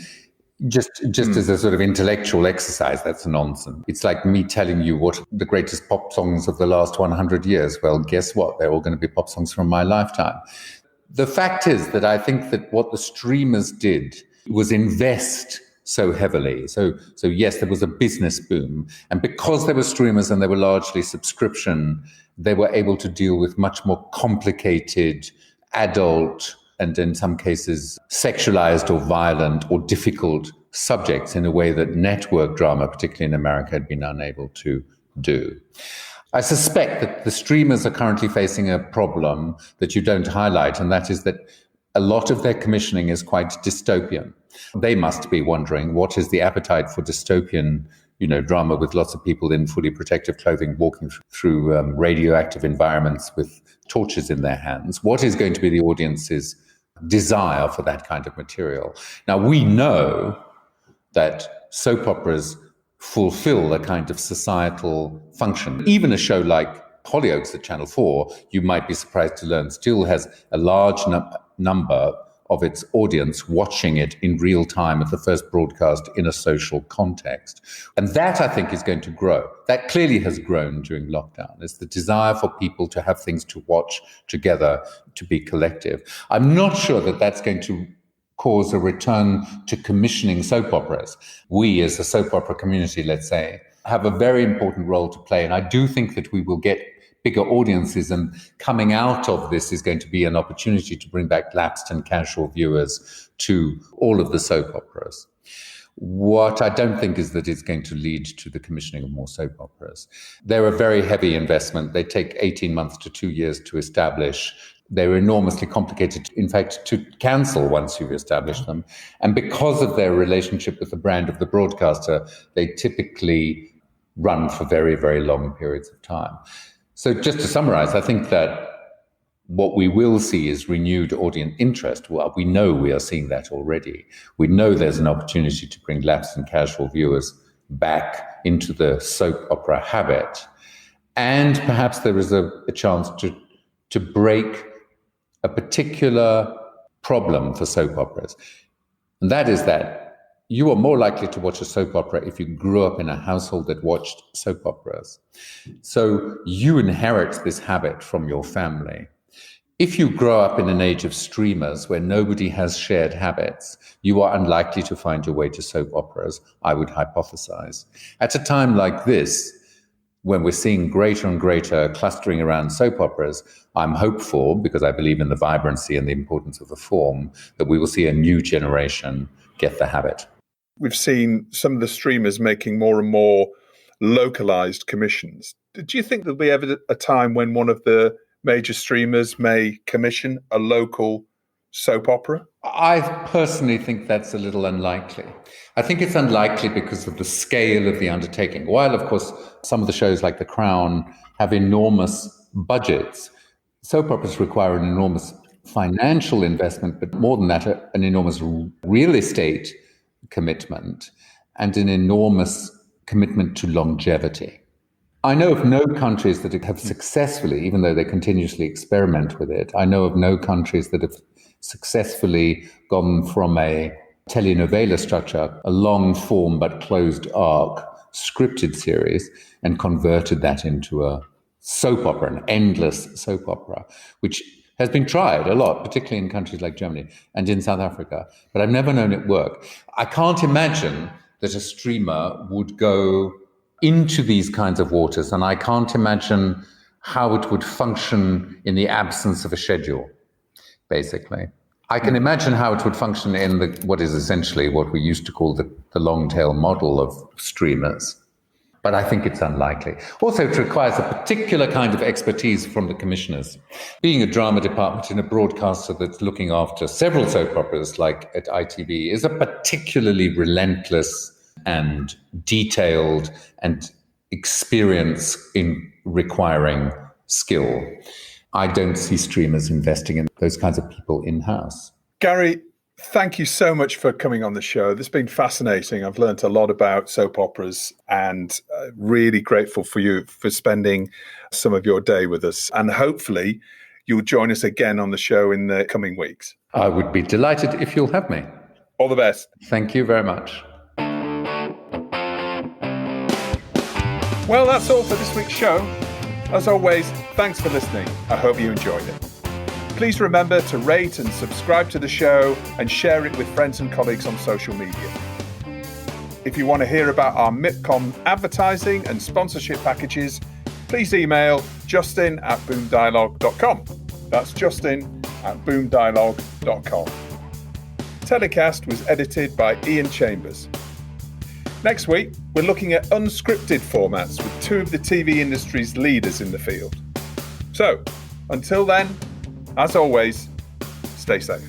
just as a sort of intellectual exercise, that's nonsense. It's like me telling you what the greatest pop songs of the last 100 years. Well, guess what? They're all going to be pop songs from my lifetime. The fact is that I think that what the streamers did was invest so heavily. So yes, there was a business boom. And because they were streamers and they were largely subscription, they were able to deal with much more complicated, adult, and in some cases sexualized or violent or difficult subjects in a way that network drama, particularly in America, had been unable to do. I suspect that the streamers are currently facing a problem that you don't highlight, and that is that a lot of their commissioning is quite dystopian. They must be wondering, what is the appetite for dystopian, drama with lots of people in fully protective clothing walking through radioactive environments with torches in their hands? What is going to be the audience's desire for that kind of material? Now, we know that soap operas fulfill a kind of societal function. Even a show like Hollyoaks at Channel 4, you might be surprised to learn, still has a large number of its audience watching it in real time at the first broadcast in a social context. And that, I think, is going to grow. That clearly has grown during lockdown. It's the desire for people to have things to watch together, to be collective. I'm not sure that that's going to cause a return to commissioning soap operas. We, as a soap opera community, let's say, have a very important role to play. And I do think that we will get bigger audiences, and coming out of this is going to be an opportunity to bring back lapsed and casual viewers to all of the soap operas. What I don't think is that it's going to lead to the commissioning of more soap operas. They're a very heavy investment. They take 18 months to 2 years to establish. They're enormously complicated, in fact, to cancel once you've established them. And because of their relationship with the brand of the broadcaster, they typically run for very, very long periods of time. So just to summarize, I think that what we will see is renewed audience interest. Well, we know we are seeing that already. We know there's an opportunity to bring lapsed and casual viewers back into the soap opera habit. And perhaps there is a chance to break a particular problem for soap operas. And that is that you are more likely to watch a soap opera if you grew up in a household that watched soap operas. So you inherit this habit from your family. If you grow up in an age of streamers where nobody has shared habits, you are unlikely to find your way to soap operas, I would hypothesize. At a time like this, when we're seeing greater and greater clustering around soap operas, I'm hopeful, because I believe in the vibrancy and the importance of the form, that we will see a new generation get the habit. We've seen some of the streamers making more and more localized commissions. Do you think there'll be ever a time when one of the major streamers may commission a local soap opera? I personally think that's a little unlikely. I think it's unlikely because of the scale of the undertaking. While, of course, some of the shows like The Crown have enormous budgets, soap operas require an enormous financial investment, but more than that, an enormous real estate commitment and an enormous commitment to longevity. I know of no countries that have successfully, even though they continuously experiment with it, I know of no countries that have successfully gone from a telenovela structure, a long form but closed arc scripted series, and converted that into a soap opera, an endless soap opera, which has been tried a lot, particularly in countries like Germany and in South Africa, but I've never known it work. I can't imagine that a streamer would go into these kinds of waters, and I can't imagine how it would function in the absence of a schedule, basically. I can imagine how it would function in what is essentially what we used to call the long tail model of streamers. But I think it's unlikely. Also, it requires a particular kind of expertise from the commissioners. Being a drama department in a broadcaster that's looking after several soap operas like at ITV is a particularly relentless and detailed and experience in requiring skill. I don't see streamers investing in those kinds of people in-house. Gary, thank you so much for coming on the show. This has been fascinating. I've learned a lot about soap operas and really grateful for you for spending some of your day with us. And hopefully you'll join us again on the show in the coming weeks. I would be delighted if you'll have me. All the best. Thank you very much. Well, that's all for this week's show. As always, thanks for listening. I hope you enjoyed it. Please remember to rate and subscribe to the show and share it with friends and colleagues on social media. If you want to hear about our MIPCOM advertising and sponsorship packages, please email justin@boomdialogue.com. That's justin@boomdialogue.com. TellyCast was edited by Ian Chambers. Next week, we're looking at unscripted formats with two of the TV industry's leaders in the field. So, until then, as always, stay safe.